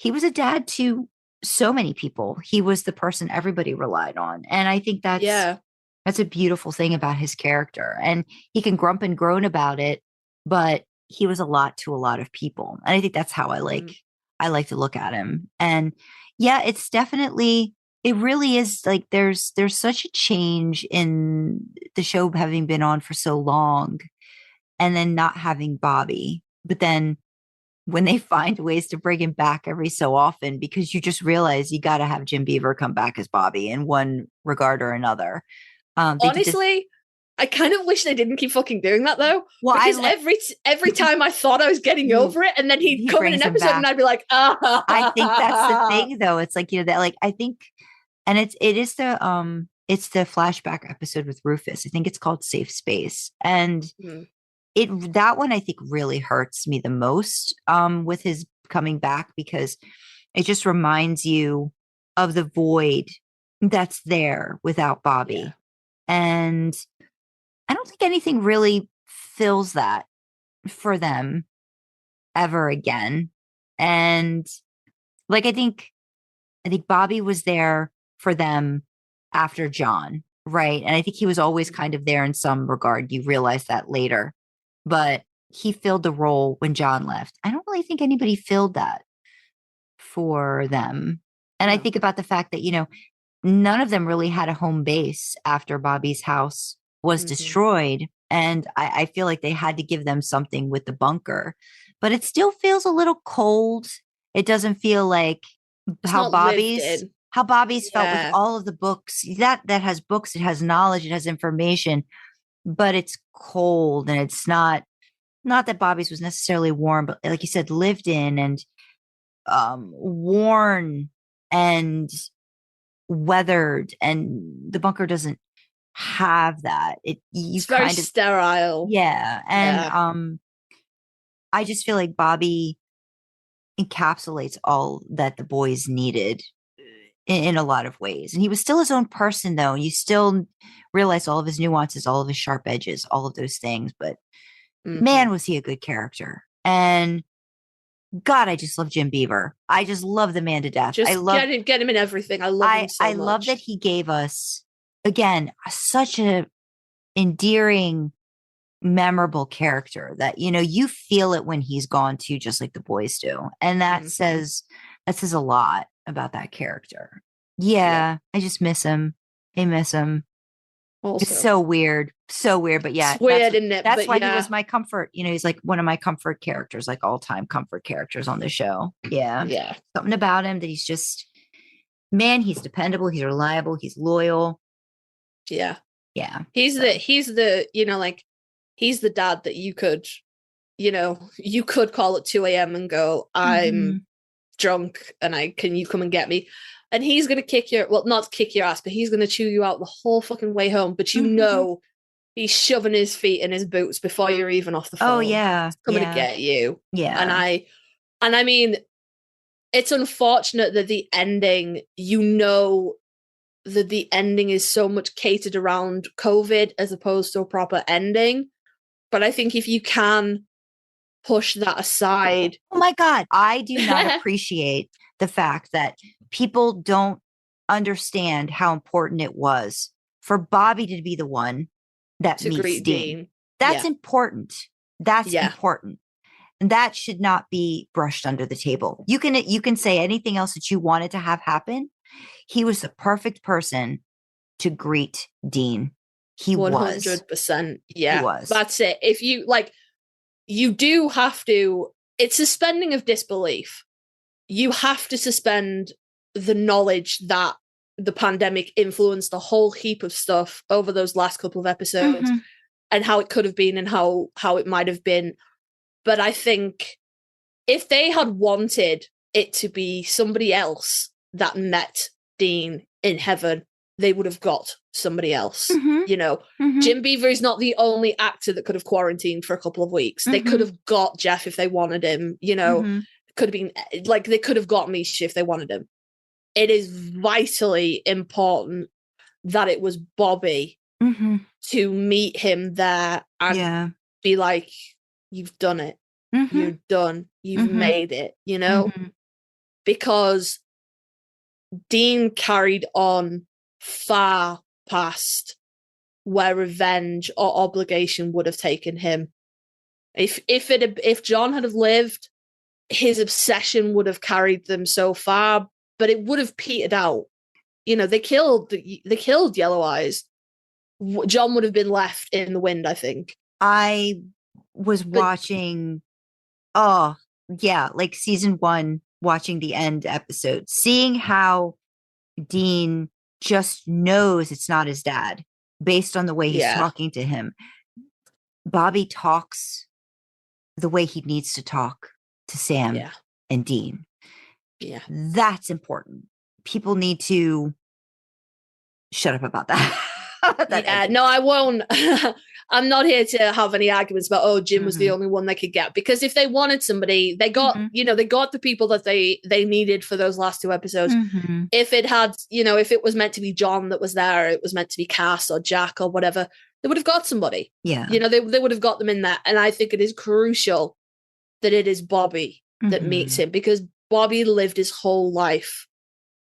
he was a dad to so many people. He was the person everybody relied on. And I think that's a beautiful thing about his character. And he can grump and groan about it, but he was a lot to a lot of people. And I think that's how I like to look at him. And yeah, it's definitely, it really is like there's such a change in the show having been on for so long and then not having Bobby. But then when they find ways to bring him back every so often, because you just realize you got to have Jim Beaver come back as Bobby in one regard or another. Honestly, I kind of wish they didn't keep fucking doing that though. Well, because every time I thought I was getting over it, and then he'd come in an episode and I'd be like, ah. I think that's the thing though. It's like, that like, I think, and it's the flashback episode with Rufus. I think it's called Safe Space. And that one I think really hurts me the most with his coming back, because it just reminds you of the void that's there without Bobby. Yeah. And I don't think anything really fills that for them ever again. And like, I think Bobby was there for them after John, right? And I think he was always kind of there in some regard. You realize that later. But he filled the role when John left. I don't really think anybody filled that for them. And I think about the fact that, none of them really had a home base after Bobby's house was destroyed. And I feel like they had to give them something with the bunker. But it still feels a little cold. It doesn't feel like how Bobby's felt with all of the books. That has books, it has knowledge, it has information. But it's cold, and it's not that Bobby's was necessarily warm, but like you said, lived in and worn and weathered, and the bunker doesn't have that. It's very sterile. Yeah. And I just feel like Bobby encapsulates all that the boys needed in a lot of ways. And he was still his own person though. You still realize all of his nuances, all of his sharp edges, all of those things. But man, was he a good character. And God, I just love Jim Beaver. I just love the man to death. Just get him in everything. I love him so much. I love that he gave us, again, such a endearing, memorable character that, you feel it when he's gone too, just like the boys do. And that says a lot about that character. Yeah. I just miss him. I miss him. Also. It's so weird, but yeah, it's weird, isn't it? That's why he was my comfort. He's like one of my comfort characters, like all-time comfort characters on the show. Yeah, something about him that he's just, man, he's dependable, he's reliable, he's loyal. Yeah. He's the he's the dad that you could call at 2 a.m. and go, I'm drunk, and can you come and get me? And he's going to not kick your ass, but he's going to chew you out the whole fucking way home. But he's shoving his feet in his boots before you're even off the phone. Oh, yeah. He's coming to get you. Yeah. And I mean, it's unfortunate that the ending, that the ending is so much catered around COVID as opposed to a proper ending. But I think if you can push that aside. Oh my God. I do not appreciate the fact that people don't understand how important it was for Bobby to be the one that meets Dean. That's important. That's important. And that should not be brushed under the table. You can say anything else that you wanted to have happen. He was the perfect person to greet Dean. He 100%. Yeah. He was. That's it. If you do have to, it's suspending of disbelief. You have to suspend the knowledge that the pandemic influenced a whole heap of stuff over those last couple of episodes and how it could have been and how it might have been. But I think if they had wanted it to be somebody else that met Dean in heaven, they would have got somebody else. Jim Beaver is not the only actor that could have quarantined for a couple of weeks. They could have got Jeff if they wanted him, could have been like, they could have got Misha if they wanted him. It is vitally important that it was Bobby to meet him there and be like, you've done it. You're done. You've made it, because Dean carried on far past where revenge or obligation would have taken him. If John had have lived, his obsession would have carried them so far, but it would have petered out. You know, they killed Yellow Eyes. John would have been left in the wind, I think. I was watching, like season 1, watching the end episode, seeing how Dean just knows it's not his dad based on the way he's talking to him. Bobby talks the way he needs to talk to Sam and Dean. Yeah. That's important. People need to shut up about that. No, I won't. I'm not here to have any arguments about, Jim was the only one they could get, because if they wanted somebody, they got, they got the people that they needed for those last 2 episodes. If it had, if it was meant to be John that was there, it was meant to be Cass or Jack or whatever, they would have got somebody. Yeah. They would have got them in there. And I think it is crucial that it is Bobby that meets him, because Bobby lived his whole life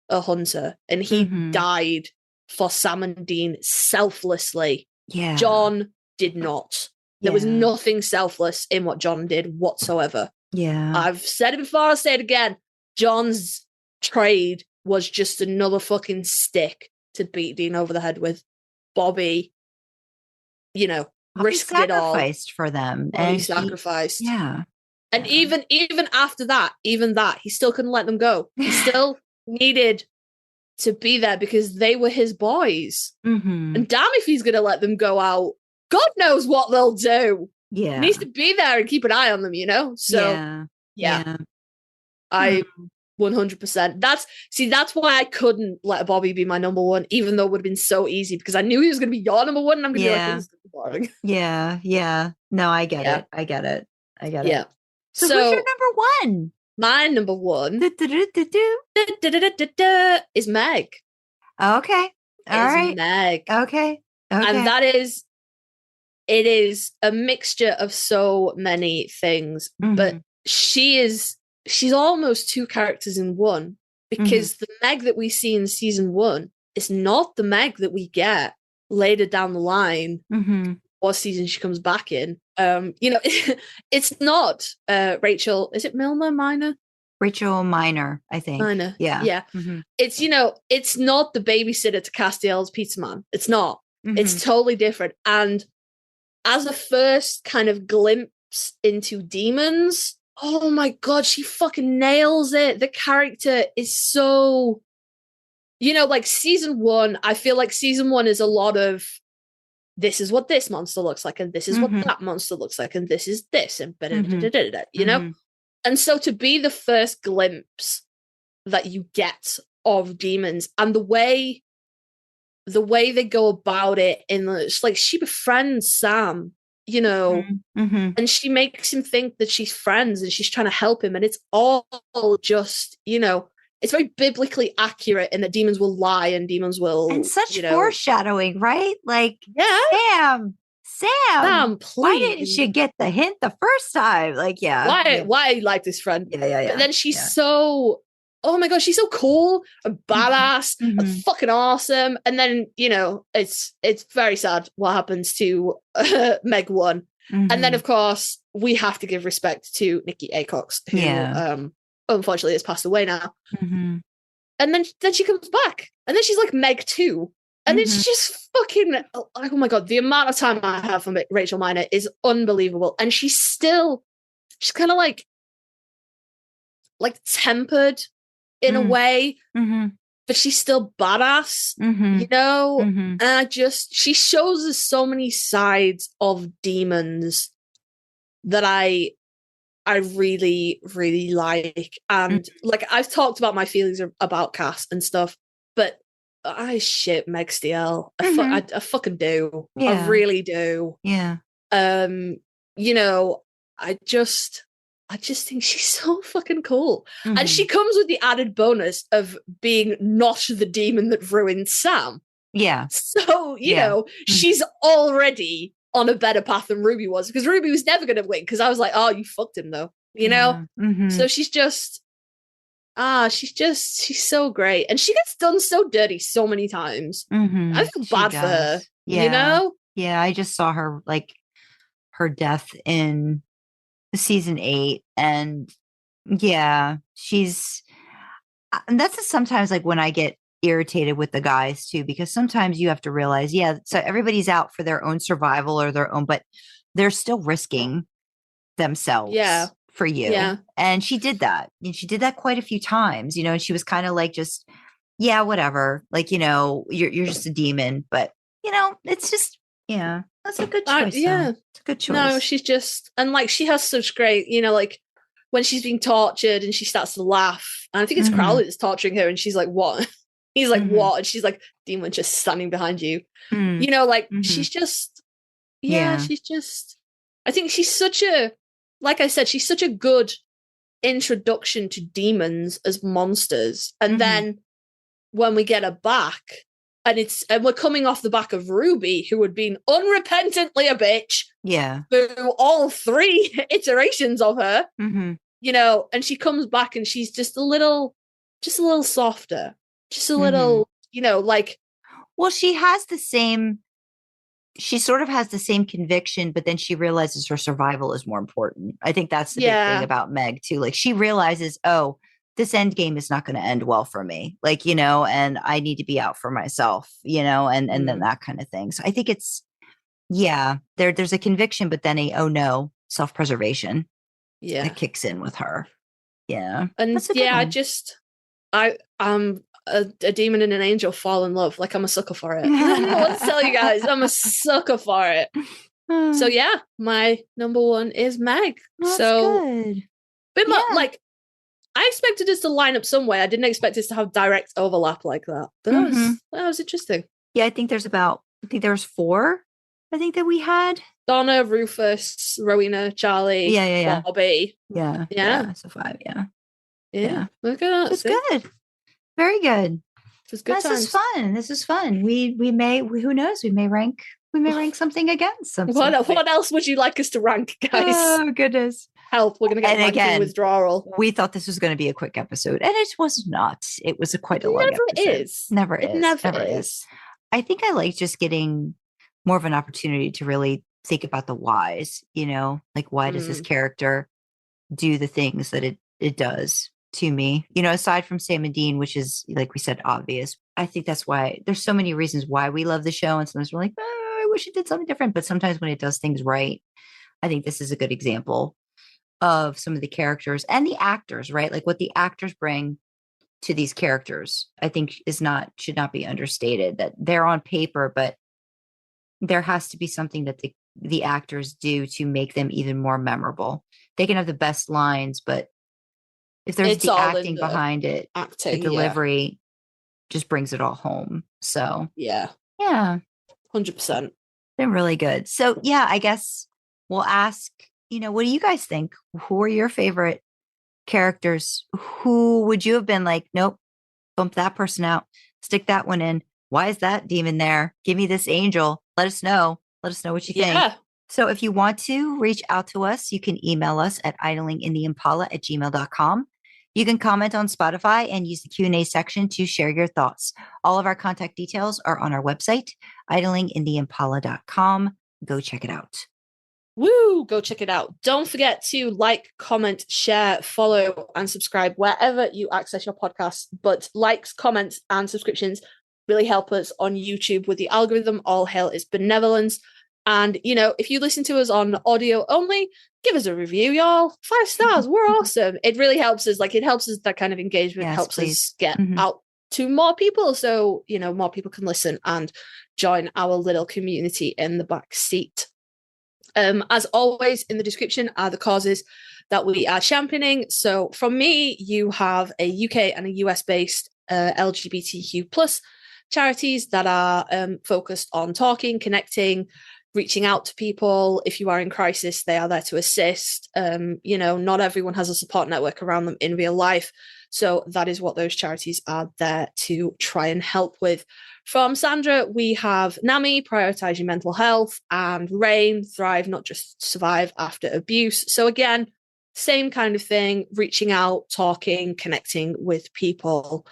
a hunter, and he died for Sam and Dean selflessly. Yeah. John did not. There was nothing selfless in what John did whatsoever. Yeah. I've said it before, I'll say it again. John's trade was just another fucking stick to beat Dean over the head with. Bobby, risked it all. Sacrificed for them. And he sacrificed. Yeah. And even after that, he still couldn't let them go. He still needed to be there because they were his boys. And damn if he's going to let them go out. God knows what they'll do. Yeah. He needs to be there and keep an eye on them, So, yeah. I 100%. That's why I couldn't let Bobby be my number 1, even though it would have been so easy, because I knew he was going to be your number 1, and I'm going to be like, this is boring. Yeah. No, I get it. I get it. Yeah. So who's your number 1? My number 1 is Meg. Okay. All right. Meg. Okay. And it is a mixture of so many things, but she's almost 2 characters in one, because the Meg that we see in season 1 is not the Meg that we get later down the line. What season she comes back in. It's not Rachel. Is it Minor? Rachel Minor, I think. Minor. Yeah. It's, it's not the babysitter to Castiel's pizza man. It's not. It's totally different. And as a first kind of glimpse into demons, oh my God, she fucking nails it. The character is so, like season 1, I feel like season 1 is a lot of, this is what this monster looks like, and this is what that monster looks like, and this is this, and And so to be the first glimpse that you get of demons, and the way they go about it, it's like she befriends Sam, and she makes him think that she's friends and she's trying to help him, and it's all just, it's very biblically accurate, and that demons will lie and demons will, and such foreshadowing, right? Like, Sam, please. Why didn't you get the hint the first time? Like, why you like this friend? Yeah. But then she's so, oh my God, she's so cool and badass and fucking awesome. And then, it's very sad what happens to Meg 1. And then, of course, we have to give respect to Nikki Acox, who unfortunately has passed away now. And then she comes back, and then she's like Meg 2. And it's just fucking, oh my God, the amount of time I have for Rachel Minor is unbelievable. And she's kind of like tempered in a way, but she's still badass, And she shows us so many sides of demons that I really, really like. And like, I've talked about my feelings about Cass and stuff, but I ship Meg Stiel. I fucking do. I really do. Yeah. I just think she's so fucking cool. And she comes with the added bonus of being not the demon that ruined Sam. Yeah. So, she's already on a better path than Ruby was, because Ruby was never going to win, because I was like, oh, you fucked him though, So she's just, she's so great. And she gets done so dirty so many times. I feel bad for her, you know? Yeah, I just saw her, like, her death in season 8. And yeah, and that's sometimes like when I get irritated with the guys too, because sometimes you have to realize, so everybody's out for their own survival or their own, but they're still risking themselves for you. Yeah. And she did that. And she did that quite a few times, and she was kind of like, just, whatever. Like, you're just a demon, but it's just, that's a good choice. It's a good choice. No, she's just, and like, she has such great, like when she's being tortured and she starts to laugh, and I think it's Crowley that's torturing her, and she's like, what? He's like, what? And she's like, demon just standing behind you. She's just, she's just, I think she's such a, like I said, she's such a good introduction to demons as monsters. And then when we get her back, and we're coming off the back of Ruby, who had been unrepentantly a bitch. Yeah. Through all 3 iterations of her. And she comes back and she's just a little softer. Just a little, like. Well, she sort of has the same conviction, but then she realizes her survival is more important. I think that's the big thing about Meg too. Like, she realizes, oh, this end game is not going to end well for me. Like, and I need to be out for myself, and then that kind of thing. So I think it's, there's a conviction, but then self-preservation. Yeah. That kicks in with her. Yeah. And I'm a demon and an angel fall in love. Like, I'm a sucker for it. I don't know what to tell you guys. I'm a sucker for it. So my number 1 is Meg. That's so good. Bit more, like, I expected us to line up some way. I didn't expect us to have direct overlap like that. But that was interesting. Yeah, I think there was 4. I think that we had Donna, Rufus, Rowena, Charlie, Bobby. Yeah. So 5. Yeah. Look at that. It's good. Very good. This is fun. We may, who knows? We may rank something against something. What else would you like us to rank, guys? Oh goodness. Help. We're going to get ranking withdrawal. We thought this was going to be a quick episode, and it was not. It was quite a long episode. Never is. I think I like just getting more of an opportunity to really think about the whys, like, why does this character do the things that it does to me? Aside from Sam and Dean, which is, like we said, obvious. I think that's why there's so many reasons why we love the show. And sometimes we're like, I wish it did something different. But sometimes when it does things right, I think this is a good example of some of the characters and the actors, right? Like, what the actors bring to these characters, I think should not be understated. That they're on paper, but there has to be something that the actors do to make them even more memorable. They can have the best lines, but if there's the acting behind it, the delivery just brings it all home. So yeah, 100%. Been really good. So I guess we'll ask, what do you guys think? Who are your favorite characters? Who would you have been like, nope, bump that person out, stick that one in? Why is that demon there? Give me this angel. Let us know what you think. So if you want to reach out to us, you can email us at idlingintheimpala@gmail.com. You can comment on Spotify and use the Q&A section to share your thoughts. All of our contact details are on our website, idlingintheimpala.com. Go check it out. Woo! Go check it out. Don't forget to like, comment, share, follow, and subscribe wherever you access your podcasts. But likes, comments, and subscriptions really help us on YouTube with the algorithm. All hail its benevolence. And, if you listen to us on audio only, give us a review, y'all. 5 stars. We're awesome. It really helps us. Like, it helps us, that kind of engagement helps us get out to more people. So, more people can listen and join our little community in the back seat. As always, in the description are the causes that we are championing. So from me, you have a UK and a US based LGBTQ plus charities that are focused on talking, connecting, reaching out to people. If you are in crisis, they are there to assist. Not everyone has a support network around them in real life. So that is what those charities are there to try and help with. From Sandra, we have NAMI, Prioritize Your Mental Health, and RAIN, Thrive, Not Just Survive After Abuse. So again, same kind of thing, reaching out, talking, connecting with people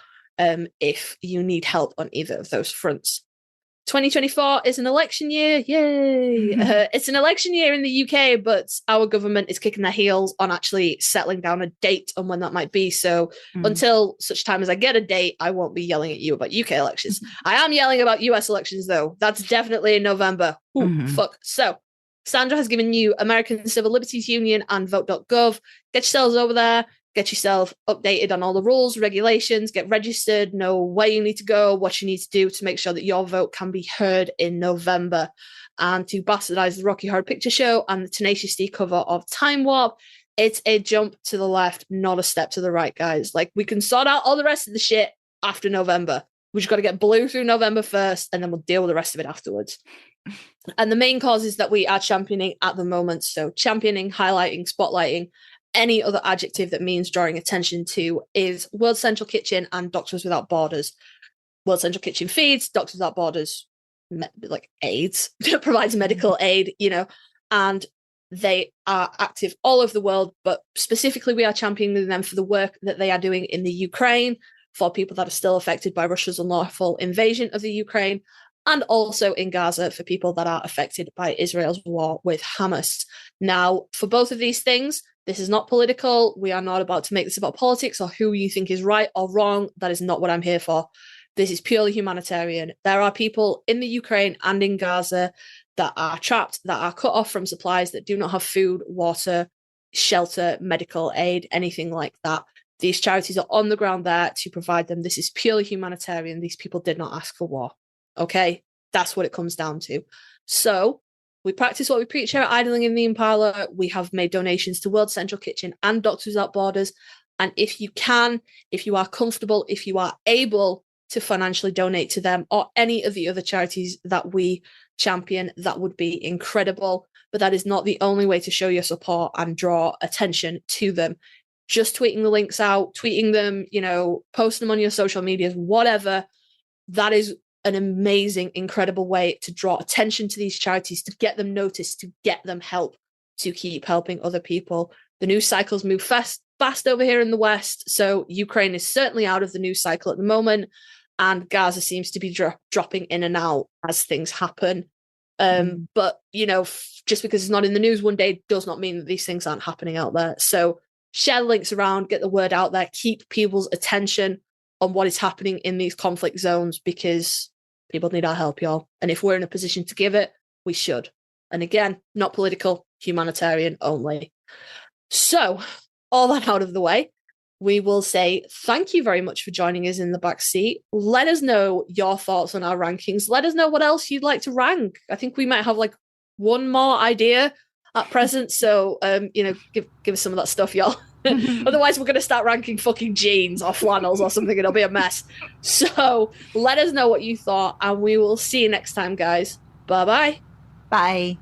if you need help on either of those fronts. 2024 is an election year. Yay. It's an election year in the UK, but our government is kicking their heels on actually settling down a date on when that might be. So until such time as I get a date, I won't be yelling at you about UK elections. I am yelling about US elections, though. That's definitely in November. Ooh, fuck. So Sandra has given you American Civil Liberties Union and vote.gov. Get yourselves over there. Get yourself updated on all the rules, regulations, get registered, know where you need to go, what you need to do to make sure that your vote can be heard in November. And to bastardize the Rocky Horror Picture Show and the Tenacious D cover of Time Warp, it's a jump to the left, not a step to the right, guys. Like, we can sort out all the rest of the shit after November. We just got to get blue through November first, and then we'll deal with the rest of it afterwards. And the main causes that we are championing at the moment, so championing, highlighting, spotlighting, any other adjective that means drawing attention to, is World Central Kitchen and Doctors Without Borders. World Central Kitchen feeds, Doctors Without Borders, like aids, provides medical aid, you know, and they are active all over the world, but specifically we are championing them for the work that they are doing in the Ukraine, for people that are still affected by Russia's unlawful invasion of the Ukraine, and also in Gaza for people that are affected by Israel's war with Hamas. Now, for both of these things, this is not political. We are not about to make this about politics or who you think is right or wrong. That is not what I'm here for. This is purely humanitarian. There are people in the Ukraine and in Gaza that are trapped, that are cut off from supplies, that do not have food, water, shelter, medical aid, anything like that. These charities are on the ground there to provide them. This is purely humanitarian. These people did not ask for war. Okay? That's what it comes down to. So we practice what we preach here at Idling in the Impala. We have made donations to World Central Kitchen and Doctors Without Borders. And if you can, if you are comfortable, if you are able to financially donate to them or any of the other charities that we champion, that would be incredible. But that is not the only way to show your support and draw attention to them. Just tweeting the links out, tweeting them, you know, posting them on your social medias, whatever. That is an amazing, incredible way to draw attention to these charities, to get them noticed, to get them help, to keep helping other people. The news cycles move fast over here in the West, so Ukraine is certainly out of the news cycle at the moment, and Gaza seems to be dropping in and out as things happen. But, you know, just because it's not in the news one day does not mean that these things aren't happening out there. So share the links around, get the word out there, keep people's attention on what is happening in these conflict zones, because people need our help, y'all. And if we're in a position to give it, we should. And again, not political, humanitarian only. So, all that out of the way, we will say thank you very much for joining us in the back seat. Let us know your thoughts on our rankings. Let us know what else you'd like to rank. I think we might have like one more idea at present. So, you know, give us some of that stuff, y'all. Otherwise, we're going to start ranking fucking jeans or flannels or something. It'll be a mess. So let us know what you thought, and we will see you next time, guys. Bye-bye. Bye.